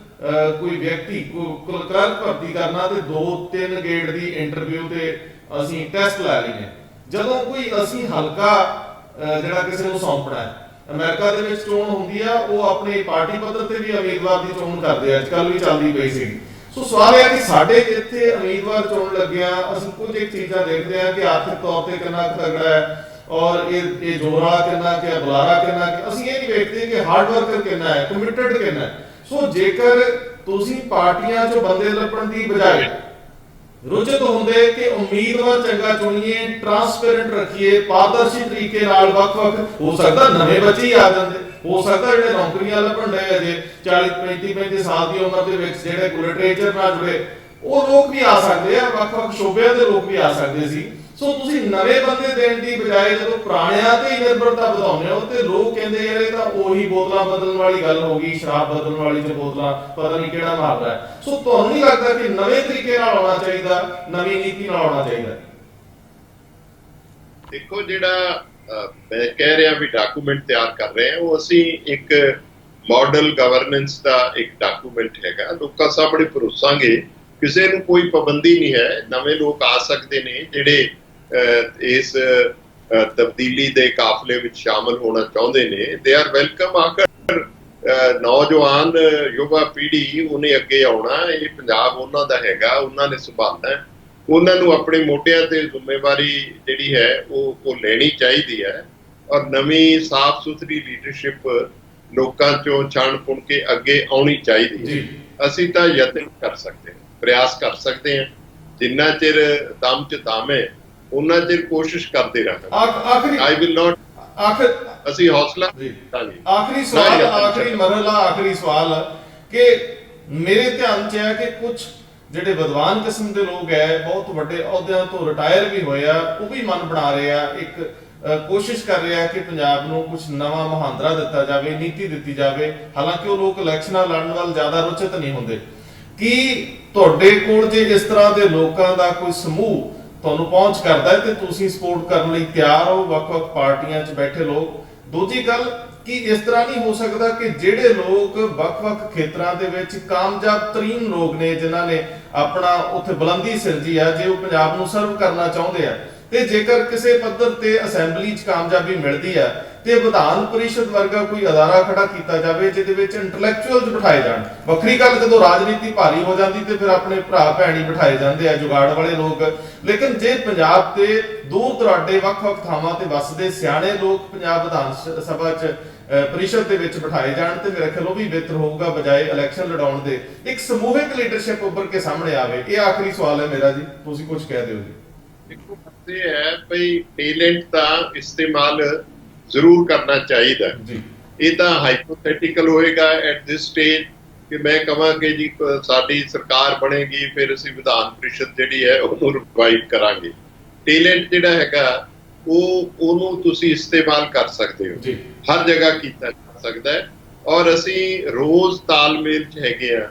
ਕੋਈ ਵਿਅਕਤੀ ਕਲਰਕ ਭਰਤੀ ਕਰਨਾ ਤੇ 2-3 ਗੇੜ ਦੀ ਇੰਟਰਵਿਊ ਤੇ ਅਸੀਂ ਟੈਸਟ ਲੈ ਲਈਏ। ਜਦੋਂ ਕੋਈ ਅਸੀਂ ਹਲਕਾ ਜਿਹੜਾ ਕਿਸੇ ਨੂੰ ਸੌਂਪਣਾ ਹੈ, ਅਮਰੀਕਾ ਦੇ ਵਿੱਚ ਚੋਣ ਹੁੰਦੀ ਆ, ਉਹ ਆਪਣੀ ਪਾਰਟੀ ਪੱਧਰ ਤੇ ਵੀ ਉਮੀਦਵਾਰ ਦੀ ਚੋਣ ਕਰਦੇ ਆ, ਅੱਜ ਕੱਲ ਵੀ ਚੱਲਦੀ ਪਈ ਸੀ। ਸੋ ਸਵਾਲ ਇਹ ਹੈ ਕਿ ਸਾਡੇ ਇੱਥੇ ਉਮੀਦਵਾਰ ਚੋਣ ਲੱਗਿਆ, ਅਸੀਂ ਕੁਝ ਇੱਕ ਚੀਜ਼ਾਂ ਦੇਖਦੇ ਆ ਕਿ ਆਰਥਿਕ ਤੌਰ ਤੇ ਕਿੰਨਾ ਤਗੜਾ ਹੈ, ਔਰ ਇਹ ਜੋਰਾ ਕਿੰਨਾ ਕਿ ਬੁਲਾਰਾ ਕਿੰਨਾ ਕਿ, ਅਸੀਂ ਇਹ ਨਹੀਂ ਵੇਖਦੇ ਕਿ ਹਾਰਡ ਵਰਕਰ ਕਿੰਨਾ ਹੈ, ਕਮਿਟਡ ਕਿੰਨਾ ਹੈ। ਸੋ ਜੇਕਰ ਤੁਸੀਂ ਪਾਰਟੀਆਂ 'ਚੋਂ ਬੰਦੇ ਲੱਭਣ ਦੀ ਬਜਾਏ ਰੁਚਿਤ ਹੁੰਦੇ ਕਿ ਉਮੀਦਵਾਰ ਚੰਗਾ ਚੁਣੀਏ, ਟਰਾਂਸਪੇਰੈਂਟ ਰੱਖੀਏ, ਪਾਰਦਰਸ਼ੀ ਤਰੀਕੇ ਨਾਲ, ਵੱਖ-ਵੱਖ, ਹੋ ਸਕਦਾ ਨਵੇਂ ਬੱਚੇ ਹੀ ਆ ਜਾਂਦੇ, ਹੋ ਸਕਦਾ ਜਿਹੜੇ ਨੌਕਰੀਆਂ ਲੱਭਣ ਡਏ ਅਜੇ 40-35 ਸਾਲ ਦੀ ਉਮਰ ਦੇ ਵਿੱਚ ਜਿਹੜੇ ਲਿਟਰੇਚਰ ਨਾਲ ਜੁੜੇ ਉਹ ਲੋਕ ਵੀ ਆ ਸਕਦੇ ਆ, ਵੱਖ-ਵੱਖ ਸ਼ੋਬਿਆਂ ਦੇ ਲੋਕ ਵੀ ਆ ਸਕਦੇ ਸੀ। ਸੋ ਤੁਸੀਂ ਨਵੇਂ ਬੰਦੇ ਦੇਣ ਦੀ ਬਜਾਏ ਜਦੋਂ ਪੁਰਾਣਿਆਂ ਤੇ ਨਿਰਭਰਤਾ ਵਧਾਉਂਦੇ ਹੋ ਤੇ ਲੋਕ ਕਹਿੰਦੇ ਯਾਰ ਇਹ ਤਾਂ ਉਹੀ ਬੋਤਲਾਂ ਬਦਲਣ ਵਾਲੀ ਗੱਲ ਹੋ ਗਈ, ਸ਼ਰਾਬ ਬਦਲਣ ਵਾਲੀ ਤੇ ਬੋਤਲਾਂ ਪਤਾ ਨਹੀਂ ਕਿਹੜਾ ਮਾਰਦਾ ਹੈ। ਸੋ ਤੁਹਾਨੂੰ ਨਹੀਂ ਲੱਗਦਾ ਕਿ ਨਵੇਂ ਤਰੀਕੇ ਨਾਲ ਆਉਣਾ ਚਾਹੀਦਾ, ਨਵੀਂ ਨੀਤੀ ਨਾਲ ਆਉਣਾ ਚਾਹੀਦਾ? ਦੇਖੋ, ਜਿਹੜਾ ਮੈਂ ਕਹਿ ਰਿਹਾ ਵੀ ਡਾਕੂਮੈਂਟ ਤਿਆਰ ਕਰ ਰਹੇ ਹਾਂ, ਉਹ ਅਸੀਂ ਇੱਕ ਮਾਡਲ ਗਵਰਨੈਂਸ ਦਾ ਇੱਕ ਡਾਕੂਮੈਂਟ ਹੈਗਾ, ਲੋਕਾਂ ਸਾਹਮਣੇ ਪਰੋਸਾਂਗੇ। ਕਿਸੇ ਨੂੰ ਕੋਈ ਪਾਬੰਦੀ ਨਹੀਂ ਹੈ, ਨਵੇਂ ਲੋਕ ਆ ਸਕਦੇ ਨੇ ਜਿਹੜੇ ਇਸ ਤਬਦੀਲੀ ਦੇ ਕਾਫਲੇ ਵਿੱਚ ਸ਼ਾਮਲ ਹੋਣਾ ਚਾਹੁੰਦੇ ਨੇ, ਦੇ ਆਰ ਵੈਲਕਮ। ਆਖਰ ਨੌਜਵਾਨ ਯੁਵਾ ਪੀੜ੍ਹੀ ਉਹਨੇ ਅੱਗੇ ਆਉਣਾ, ਇਹ ਪੰਜਾਬ ਉਹਨਾਂ ਦਾ ਹੈਗਾ, ਉਹਨਾਂ ਨੇ ਸੰਭਾਲਣਾ, ਉਹਨਾਂ ਨੂੰ ਆਪਣੇ ਮੋਢਿਆਂ ਤੇ ਜ਼ਿੰਮੇਵਾਰੀ ਜਿਹੜੀ ਹੈ ਉਹ ਲੈਣੀ ਚਾਹੀਦੀ ਹੈ। ਔਰ ਨਵੀਂ ਸਾਫ਼ ਸੁਥਰੀ ਲੀਡਰਸ਼ਿਪ ਲੋਕਾਂ ਚੋਂ ਛਾਣ ਪੁਣ ਕੇ ਅੱਗੇ ਆਉਣੀ ਚਾਹੀਦੀ ਹੈ। ਅਸੀਂ ਤਾਂ ਯਤਨ ਕਰ ਸਕਦੇ ਹਾਂ, ਪ੍ਰਯਾਸ ਕਰ ਸਕਦੇ ਹਾਂ, ਜਿੰਨਾ ਚਿਰ ਦਮ 'ਚ ਦਮ ਹੈ ਉਹਨਾਂ ਚਿਰ ਕੋਸ਼ਿਸ਼ ਕਰਦੇ ਰਹਾਂਗੇ। ਆਈ ਵਿਲ ਨਾਟ ਅਸੀਂ ਹੌਸਲਾ। ਆਖਰੀ ਸਵਾਲ, ਆਖਰੀ ਮਰਹਲਾ, ਆਖਰੀ ਸਵਾਲ ਕਿ ਮੇਰੇ ਧਿਆਨ 'ਚ ਹੈ ਕਿ ਕੁਝ ਜਿਹੜੇ ਵਿਦਵਾਨ ਕਿਸਮ ਦੇ ਲੋਕ ਹੈ, ਬਹੁਤ ਵੱਡੇ ਅਹੁਦਿਆਂ ਤੋਂ ਰਿਟਾਇਰ ਵੀ ਹੋਏ ਆ, ਉਹ ਵੀ ਮਨ ਬਣਾ ਰਹੇ ਆ, ਇੱਕ ਕੋਸ਼ਿਸ਼ ਕਰ ਰਿਹਾ ਕਿ ਪੰਜਾਬ ਨੂੰ ਕੁਝ ਨਵਾਂ ਮੁਹਾਂਦਰਾ ਦਿੱਤਾ ਜਾਵੇ, ਨੀਤੀ ਦਿੱਤੀ ਜਾਵੇ। ਹਾਲਾਂਕਿ ਉਹ ਲੋਕ ਇਲੈਕਸ਼ਨਾਂ ਲੜਨ ਵੱਲ ਜ਼ਿਆਦਾ ਰੁਚਿਤ ਨਹੀਂ ਹੁੰਦੇ। ਕੀ ਤੁਹਾਡੇ ਕੋਲ ਜੇ ਇਸ ਤਰ੍ਹਾਂ ਦੇ ਲੋਕਾਂ ਦਾ ਕੋਈ ਸਮੂਹ ਤੁਹਾਨੂੰ ਪਹੁੰਚ ਕਰਦਾ ਹੈ ਤੇ ਤੁਸੀਂ ਸਪੋਰਟ ਕਰਨ ਲਈ ਤਿਆਰ ਹੋ, ਵੱਖ-ਵੱਖ ਪਾਰਟੀਆਂ 'ਚ ਬੈਠੇ ਲੋਕ? ਦੂਜੀ ਗੱਲ, ਕਿ ਇਸ ਤਰ੍ਹਾਂ ਨਹੀਂ ਹੋ ਸਕਦਾ ਕਿ ਜਿਹੜੇ ਲੋਕ ਵੱਖ-ਵੱਖ ਖੇਤਰਾਂ ਦੇ ਵਿੱਚ ਕਾਮਯਾਬ ਤਰੀਨ ਲੋਕ ਨੇ, ਜਿਨ੍ਹਾਂ ਨੇ ਆਪਣਾ ਉੱਥੇ ਬੁਲੰਦੀ ਸਿਰਜੀ ਆ, ਜੇ ਉਹ ਪੰਜਾਬ ਨੂੰ ਸਰਵ ਕਰਨਾ ਚਾਹੁੰਦੇ ਆ, ਤੇ ਜੇਕਰ ਕਿਸੇ ਪੱਧਰ ਤੇ ਅਸੈਂਬਲੀ 'ਚ ਕਾਮਯਾਬੀ ਮਿਲਦੀ ਆ ਤੇ ਵਿਧਾਨ ਪਰਿਸ਼ਦ ਵਰਗਾ ਕੋਈ ਅਦਾਰਾ ਖੜਾ ਕੀਤਾ ਜਾਵੇ ਜਿਹਦੇ ਵਿੱਚ ਇੰਟੈਲੈਕਚੁਅਲਸ ਬਿਠਾਏ ਜਾਣ। ਵੱਖਰੀ ਗੱਲ ਜਦੋਂ ਰਾਜਨੀਤੀ ਭਾਰੀ ਹੋ ਜਾਂਦੀ ਤੇ ਫਿਰ ਆਪਣੇ ਭਰਾ ਭੈਣੀ ਬਿਠਾਏ ਜਾਂਦੇ ਆ, ਜੁਗਾੜ ਵਾਲੇ ਲੋਕ। ਲੇਕਿਨ ਜੇ ਪੰਜਾਬ ਤੇ ਦੂਰ ਦੁਰਾਡੇ ਵੱਖ-ਵੱਖ ਥਾਵਾਂ ਤੇ ਵੱਸਦੇ ਸਿਆਣੇ ਲੋਕ ਪੰਜਾਬ ਵਿਧਾਨ ਸਭਾ 'ਚ ਪਰਿਸ਼ਦ ਦੇ ਵਿੱਚ ਬਿਠਾਏ ਜਾਣ ਤੇ ਮੇਰੇ ਖਿਆਲ ਉਹ ਵੀ ਬਿਹਤਰ ਹੋਊਗਾ, ਬਜਾਏ ਇਲੈਕਸ਼ਨ ਲੜਾਉਣ ਦੇ। ਇੱਕ ਸਮੂਹਿਕ ਲੀਡਰਸ਼ਿਪ ਉੱਭਰ ਕੇ ਸਾਹਮਣੇ ਆਵੇ। ਇਹ ਆਖਰੀ ਸਵਾਲ ਹੈ ਮੇਰਾ ਜੀ, ਤੁਸੀਂ ਕੁਝ ਕਹਿ ਦਿਓ ਜੀ। ਦੇਖੋ, ਇਹ ਹੈ ਭਈ ਟੈਲੈਂਟ ਦਾ ਇਸਤੇਮਾਲ ਜ਼ਰੂਰ ਕਰਨਾ ਚਾਹੀਦਾ ਜੀ। ਇਹ ਤਾਂ ਹਾਈਪੋਥੈਟੀਕਲ ਹੋਏਗਾ ਐਟ ਦਿਸ ਸਟੇਜ ਕਿ ਮੈਂ ਕਹਾਂ ਕਿ ਜੀ ਸਾਡੀ ਸਰਕਾਰ ਬਣੇਗੀ ਫਿਰ ਅਸੀਂ ਵਿਧਾਨ ਪਰਿਸ਼ਦ ਜਿਹੜੀ ਹੈ ਉਹਨੂੰ ਰਿਵਾਈਵ ਕਰਾਂਗੇ। ਟੈਲੈਂਟ ਜਿਹੜਾ ਹੈਗਾ ਉਹਨੂੰ ਤੁਸੀਂ ਇਸਤੇਮਾਲ ਕਰ ਸਕਦੇ ਹੋ, ਹਰ ਜਗ੍ਹਾ ਕੀਤਾ ਜਾ ਸਕਦਾ ਹੈ। ਔਰ ਅਸੀਂ ਰੋਜ਼ ਤਾਲਮੇਲ 'ਚ ਹੈਗੇ ਆ,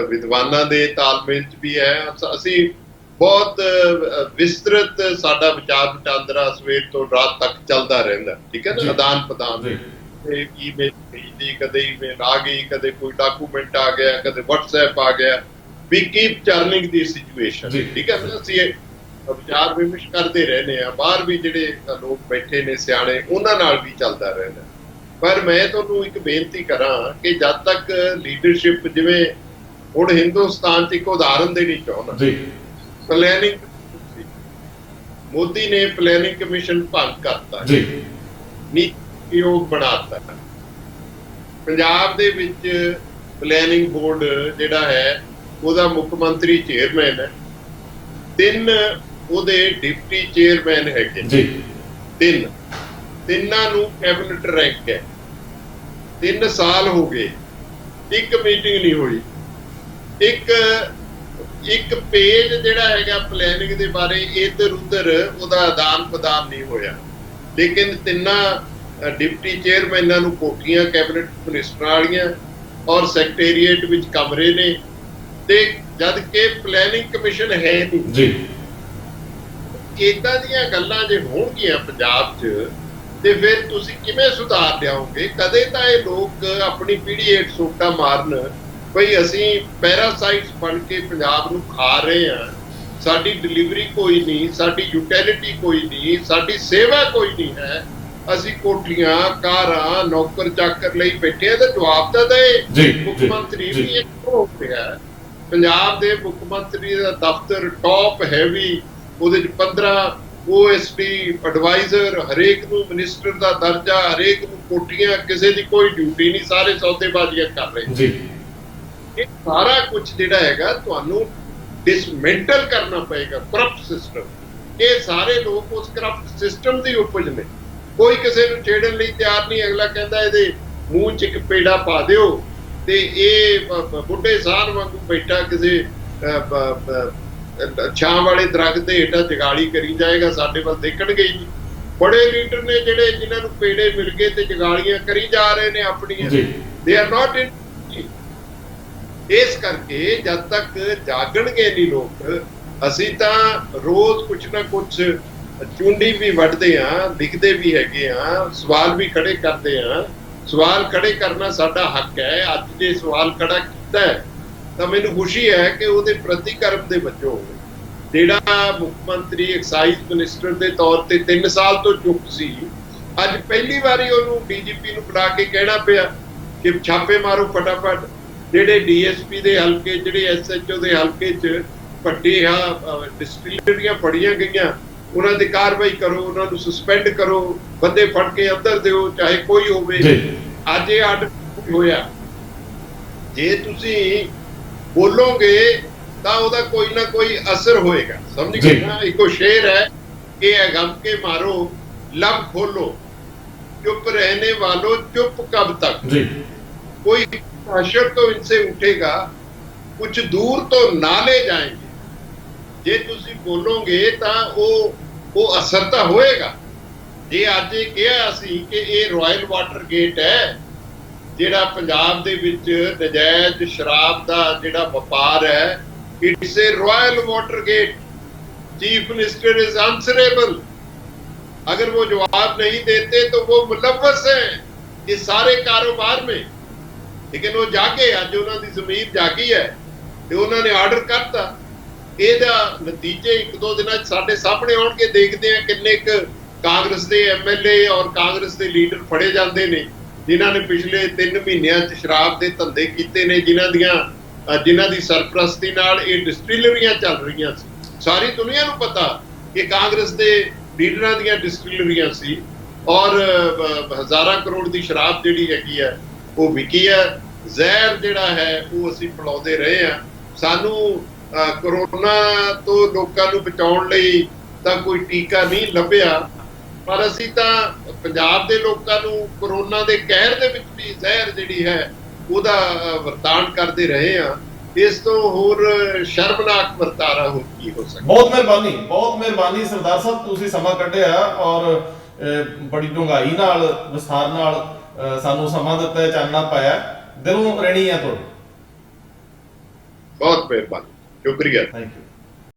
ਵਿਦਵਾਨਾਂ ਦੇ ਤਾਲਮੇਲ 'ਚ ਵੀ ਹੈ। ਅਸੀਂ ਬਹੁਤ ਵਿਸਤ੍ਰਿਤ ਸਾਡਾ ਵਿਚਾਰ ਵਟਾਂਦਰਾ ਸਵੇਰ ਤੋਂ ਰਾਤ ਤੱਕ ਚੱਲਦਾ ਰਹਿੰਦਾ, ਠੀਕ ਹੈ ਨਾ, ਆਦਾਨ ਪ੍ਰਦਾਨ। ਈਮੇਲ ਭੇਜਦੀ, ਕਦੇ ਈਮੇਲ ਆ ਗਈ, ਕਦੇ ਕੋਈ ਡਾਕੂਮੈਂਟ ਆ ਗਿਆ, ਕਦੇ WhatsApp ਆ ਗਿਆ। ਵੀ ਕੀਪ ਚਰਨਿੰਗ ਦੀ ਸਿਚੁਏਸ਼ਨ, ਠੀਕ ਹੈ ਨਾ। ਅਸੀਂ ਵਿਚਾਰ ਵਿਮਰਸ਼ ਕਰਦੇ ਰਹਿੰਦੇ ਆ, ਬਾਹਰ ਵੀ ਜਿਹੜੇ ਲੋਕ ਬੈਠੇ ਨੇ ਸਿਆਣੇ, ਉਹਨਾਂ ਨਾਲ ਵੀ ਚੱਲਦਾ ਰਹਿੰਦਾ। ਪਰ ਮੈਂ ਤੁਹਾਨੂੰ ਇੱਕ ਬੇਨਤੀ ਕਰਾਂ ਕਿ ਜਦ ਤੱਕ ਲੀਡਰਸ਼ਿਪ, ਜਿਵੇਂ ਹੁਣ ਹਿੰਦੁਸਤਾਨ 'ਚ ਇੱਕ ਉਦਾਹਰਨ ਦੇਣੀ ਚਾਹੁੰਦਾ, ਪਲੈਨਿੰਗ, ਮੋਦੀ ਨੇ ਪਲੈਨਿੰਗ ਕਮਿਸ਼ਨ ਭੰਗ ਕਰਤਾ ਜੀ, ਨੀਤੀ ਆਯੋਗ ਬਣਾਤਾ। ਪੰਜਾਬ ਦੇ ਵਿੱਚ ਪਲੈਨਿੰਗ ਬੋਰਡ ਜਿਹੜਾ ਹੈ ਉਹਦਾ ਮੁੱਖ ਮੰਤਰੀ ਚੇਅਰਮੈਨ ਹੈ, 3 ਉਹਦੇ ਡਿਪਟੀ ਚੇਅਰਮੈਨ ਹੈਗੇ ਜੀ, 3 ਨੂੰ ਕੈਬਨਿਟ ਰੈਂਕ ਹੈ। 3 ਸਾਲ ਹੋ ਗਏ, ਇੱਕ ਮੀਟਿੰਗ ਨਹੀਂ ਹੋਈ, ਇੱਕ ਪੇਜ ਜਿਹੜਾ ਹੈਗਾ ਪਲੈਨਿੰਗ ਦੇ ਬਾਰੇ ਇੱਧਰ ਉੱਧਰ ਉਹਦਾ ਆਦਾਨ ਪ੍ਰਦਾਨ ਨਹੀਂ ਹੋਇਆ। ਲੇਕਿਨ 3 ਡਿਪਟੀ ਚੇਅਰਮੈਨਾਂ ਨੂੰ ਕੋਠੀਆਂ ਕੈਬਨਿਟ ਮਿਨਿਸਟਰਾਂ ਵਾਲੀਆਂ ਔਰ ਸੈਕਟਰੀਏਟ ਵਿੱਚ ਕਮਰੇ ਨੇ, ਤੇ ਜਦ ਕਿ ਪਲੈਨਿੰਗ ਕਮਿਸ਼ਨ ਹੈ ਨਹੀਂ ਜੀ। ਏਦਾਂ ਦੀਆਂ ਗੱਲਾਂ ਜੇ ਹੋਣਗੀਆਂ ਪੰਜਾਬ 'ਚ ਤੇ ਫਿਰ ਤੁਸੀਂ ਕਿਵੇਂ ਸੁਧਾਰ ਲਿਆਓਗੇ? ਕਦੇ ਤਾਂ ਇਹ ਲੋਕ ਆਪਣੀ ਪੀੜ੍ਹੀ ਹੇਠ ਸੋਟਾ ਮਾਰਨ, ਬਈ ਅਸੀਂ ਪੈਰਾਸਾਈਟਸ ਬਣ ਕੇ ਪੰਜਾਬ ਨੂੰ ਖਾ ਰਹੇ ਹਾਂ, ਸਾਡੀ ਡਿਲੀਵਰੀ ਕੋਈ ਨਹੀਂ, ਸਾਡੀ ਯੂਟਿਲਿਟੀ ਕੋਈ ਨਹੀਂ, ਸਾਡੀ ਸੇਵਾ ਕੋਈ ਨਹੀਂ ਹੈ, ਅਸੀਂ ਕੋਠੀਆਂ ਕਾਰਾਂ ਨੌਕਰ ਚਾਕਰ ਲਈ ਬੈਠੇ ਆ। ਤਾਂ ਜਵਾਬ ਤਾਂ ਦੇ ਮੁੱਖ ਮੰਤਰੀ ਵੀ ਇੱਕ ਹੋ ਰਿਹਾ। ਪੰਜਾਬ ਦੇ ਮੁੱਖ ਮੰਤਰੀ ਦਾ ਦਫ਼ਤਰ ਟੌਪ ਹੈਵੀ, ਉਹਦੇ 'ਚ 15 OSD ਐਡਵਾਈਜ਼ਰ, ਹਰੇਕ ਨੂੰ ਮਿਨਿਸਟਰ ਦਾ ਦਰਜਾ, ਹਰੇਕ ਨੂੰ ਕੋਠੀਆਂ, ਕਿਸੇ ਦੀ ਕੋਈ ਡਿਊਟੀ ਨਹੀਂ, ਸਾਰੇ ਸੌਦੇਬਾਜ਼ੀਆਂ ਕਰ ਰਹੇ ਜੀ। ਇਹ ਸਾਰਾ ਕੁਝ ਜਿਹੜਾ ਹੈਗਾ ਤੁਹਾਨੂੰ ਡਿਸਮੈਂਟਲ ਕਰਨਾ ਪਏਗਾ, ਕਰਪਟ ਸਿਸਟਮ। ਇਹ ਸਾਰੇ ਲੋਕ ਉਸ ਕਰਪਟ ਸਿਸਟਮ ਦੀ ਉਪਜ ਨੇ। ਕੋਈ ਕਿਸੇ ਨੂੰ ਛੇੜਨ ਲਈ ਤਿਆਰ ਨਹੀਂ। ਅਗਲਾ ਕਹਿੰਦਾ ਇਹਦੇ ਮੂੰਹ 'ਚ ਇੱਕ ਪੇੜਾ ਪਾ ਦਿਓ ਤੇ ਇਹ ਬੁੱਢੇ ਸਾਧ ਵਾਂਗੂ ਬੈਠਾ ਕਿਸੇ ਛਾਂ ਵਾਲੇ ਦਰਖਤ ਦੇ ਹੇਠਾਂ ਜਗਾਲੀ ਕਰੀ ਜਾਏਗਾ, ਸਾਡੇ ਵੱਲ ਦੇਖਣਗੇ ਹੀ ਨਹੀਂ। ਬੜੇ ਲੀਡਰ ਨੇ ਜਿਹੜੇ ਜਿਨ੍ਹਾਂ ਨੂੰ ਪੇੜੇ ਮਿਲ ਗਏ ਤੇ ਜਗਾਲੀਆਂ ਕਰੀ ਜਾ ਰਹੇ ਨੇ ਆਪਣੀਆਂ। ਦੇ ਆਰ ਨਾਟ ਇਨ। ਇਸ ਕਰਕੇ ਜਦ ਤੱਕ ਜਾਗਣਗੇ ਨਹੀਂ ਲੋਕ, ਅਸੀਂ ਤਾਂ ਰੋਜ਼ ਕੁਛ ਨਾ ਕੁਛ ਚੁੰਡੀ ਵੀ ਵੱਢਦੇ ਹਾਂ, ਲਿਖਦੇ ਵੀ ਹੈਗੇ ਹਾਂ, ਸਵਾਲ ਵੀ ਖੜੇ ਕਰਦੇ ਹਾਂ। ਸਵਾਲ ਖੜੇ ਕਰਨਾ ਸਾਡਾ ਹੱਕ ਹੈ। ਅੱਜ ਜੇ ਸਵਾਲ ਖੜਾ ਕੀਤਾ ਹੈ ਤਾਂ ਮੈਨੂੰ ਖੁਸ਼ੀ ਹੈ ਕਿ ਉਹਦੇ ਪ੍ਰਤੀਕਰਮ ਦੇ ਵਜੋਂ ਜਿਹੜਾ ਮੁੱਖ ਮੰਤਰੀ ਐਕਸਾਈਜ਼ ਮਿਨਿਸਟਰ ਦੇ ਤੌਰ ਤੇ 3 ਸਾਲ ਤੋਂ ਚੁੱਪ ਸੀ, ਅੱਜ ਪਹਿਲੀ ਵਾਰੀ ਉਹਨੂੰ DGP ਨੂੰ ਬੁਲਾ ਕੇ ਕਹਿਣਾ ਪਿਆ ਕਿ ਛਾਪੇ ਮਾਰੋ ਫਟਾਫਟ, ਜਿਹੜੇ ਡੀਐਸਪੀ ਦੇ ਹਲਕੇ, ਜਿਹੜੇ ਐਸਐਚਓ ਦੇ ਹਲਕੇ 'ਚ ਵੱਡੇ ਡਿਸਟਿਲਰੀਆਂ ਫੜੀਆਂ ਗਈਆਂ, ਉਹਨਾਂ ਤੇ ਕਾਰਵਾਈ ਕਰੋ, ਉਹਨਾਂ ਨੂੰ ਸਸਪੈਂਡ ਕਰੋ, ਬੰਦੇ ਫੜ ਕੇ ਅੰਦਰ ਦਿਓ, ਚਾਹੇ ਕੋਈ ਹੋਵੇ। ਅੱਜ ਇਹ ਆਰਡਰ ਹੋਇਆ, ਜੇ ਤੁਸੀਂ ਬੋਲੋਗੇ ਤਾਂ ਉਹਦਾ ਕੋਈ ਨਾ ਕੋਈ ਅਸਰ ਹੋਏਗਾ। ਸਮਝ ਗਏ ਨਾ? ਇੱਕੋ ਸ਼ੇਰ ਹੈ ਕਿ ਗਮ ਕੇ ਮਾਰੋ लब खोलो, चुप रहने वालों चुप कब तक। कोई प्रेशर तो इनसे उठेगा, कुछ दूर तो नाले जाएंगे। जे तुसी बोलोगे ਤਾਂ ਉਹ ਅਸਰ ਤਾਂ ਹੋਏਗਾ। ਜੇ ਅੱਜ ਇਹ ਕਿਹਾ ਅਸੀਂ ਕਿ ਇਹ ਰਾਇਲ ਵਾਟਰ ਗੇਟ ਹੈ, ਜਿਹੜਾ ਪੰਜਾਬ ਦੇ ਵਿੱਚ ਨਜਾਇਜ਼ ਸ਼ਰਾਬ ਦਾ ਜਿਹੜਾ ਵਪਾਰ ਹੈ, it's a royal water gate. Chief minister is answerable. अगर वो जवाब नहीं देते तो वो मुलव्वस हैं इस सारे कारोबार में। लेकिन वो जाके अज उन्होंने जमीर जागी है ਤੇ ਉਹਨਾਂ ਨੇ ਆਰਡਰ ਕਰਤਾ। ਇਹਦਾ ਨਤੀਜੇ ਇੱਕ ਦੋ ਦਿਨਾਂ 'ਚ ਸਾਡੇ ਸਾਹਮਣੇ ਆਉਣਗੇ। ਦੇਖਦੇ ਆ ਕਿੰਨੇ ਕੁ ਕਾਂਗਰਸ ਦੇ ਐਮਐਲਏ ਔਰ ਕਾਂਗਰਸ ਦੇ ਲੀਡਰ ਫੜੇ ਜਾਂਦੇ ਨੇ, ਜਿਨ੍ਹਾਂ ਨੇ ਪਿਛਲੇ 3 ਮਹੀਨਿਆਂ 'ਚ ਸ਼ਰਾਬ ਦੇ ਧੰਦੇ ਕੀਤੇ ਨੇ, ਜਿਨ੍ਹਾਂ ਦੀ ਸਰਪ੍ਰਸਤੀ ਨਾਲ ਇਹ ਡਿਸਟਿਲਰੀਆਂ ਚੱਲ ਰਹੀਆਂ ਸੀ। ਸਾਰੀ ਦੁਨੀਆ ਨੂੰ ਪਤਾ ਕਿ ਕਾਂਗਰਸ ਦੇ ਲੀਡਰਾਂ ਦੀਆਂ ਡਿਸਟਿਲਰੀਆਂ ਸੀ ਔਰ ਹਜ਼ਾਰਾਂ ਕਰੋੜ ਦੀ ਸ਼ਰਾਬ ਜਿਹੜੀ ਹੈਗੀ ਹੈ ਉਹ ਵਿਕੀ ਹੈ। ਜ਼ਹਿਰ ਜਿਹੜਾ ਹੈ ਉਹ ਅਸੀਂ ਪਿਲਾਉਂਦੇ ਰਹੇ ਹਾਂ। ਸਾਨੂੰ ਕਰੋਨਾ ਤੋਂ ਲੋਕਾਂ ਨੂੰ ਬਚਾਉਣ ਲਈ ਤਾਂ ਕੋਈ ਟੀਕਾ ਨਹੀਂ ਲੱਭਿਆ, ਪਰ ਅਸੀਂ ਤਾਂ ਪੰਜਾਬ ਦੇ ਲੋਕਾਂ ਨੂੰ ਕਰੋਨਾ ਦੇ ਕਹਿਰ ਦੇ ਵਿੱਚ ਵੀ ਜ਼ਹਿਰ ਜਿਹੜੀ ਹੈ ਉਹਦਾ ਵਰਤਾਨ ਕਰਦੇ ਰਹੇ ਹਾਂ। ਇਸ ਤੋਂ ਹੋਰ ਸ਼ਰਮਨਾਕ ਵਰਤਾਰਾ ਹੋਰ ਕੀ ਹੋ ਸਕਦਾ। ਬਹੁਤ ਮਿਹਰਬਾਨੀ ਸਰਦਾਰ ਸਾਹਿਬ, ਤੁਸੀਂ ਸਮਾਂ ਕੱਢਿਆ ਔਰ ਬੜੀ ਡੂੰਘਾਈ ਨਾਲ, ਵਿਸਥਾਰ ਨਾਲ ਸਾਨੂੰ ਸਮਾਂ ਦਿੱਤਾ, ਚਾਨਣਾ ਪਾਇਆ। ਦਿਲੋਂ ਰਹਿਣੀ ਹੈ ਤੁਹਾਡੀ। ਬਹੁਤ ਮਿਹਰਬਾਨੀ, ਸ਼ੁਕਰੀਆ। Thank you.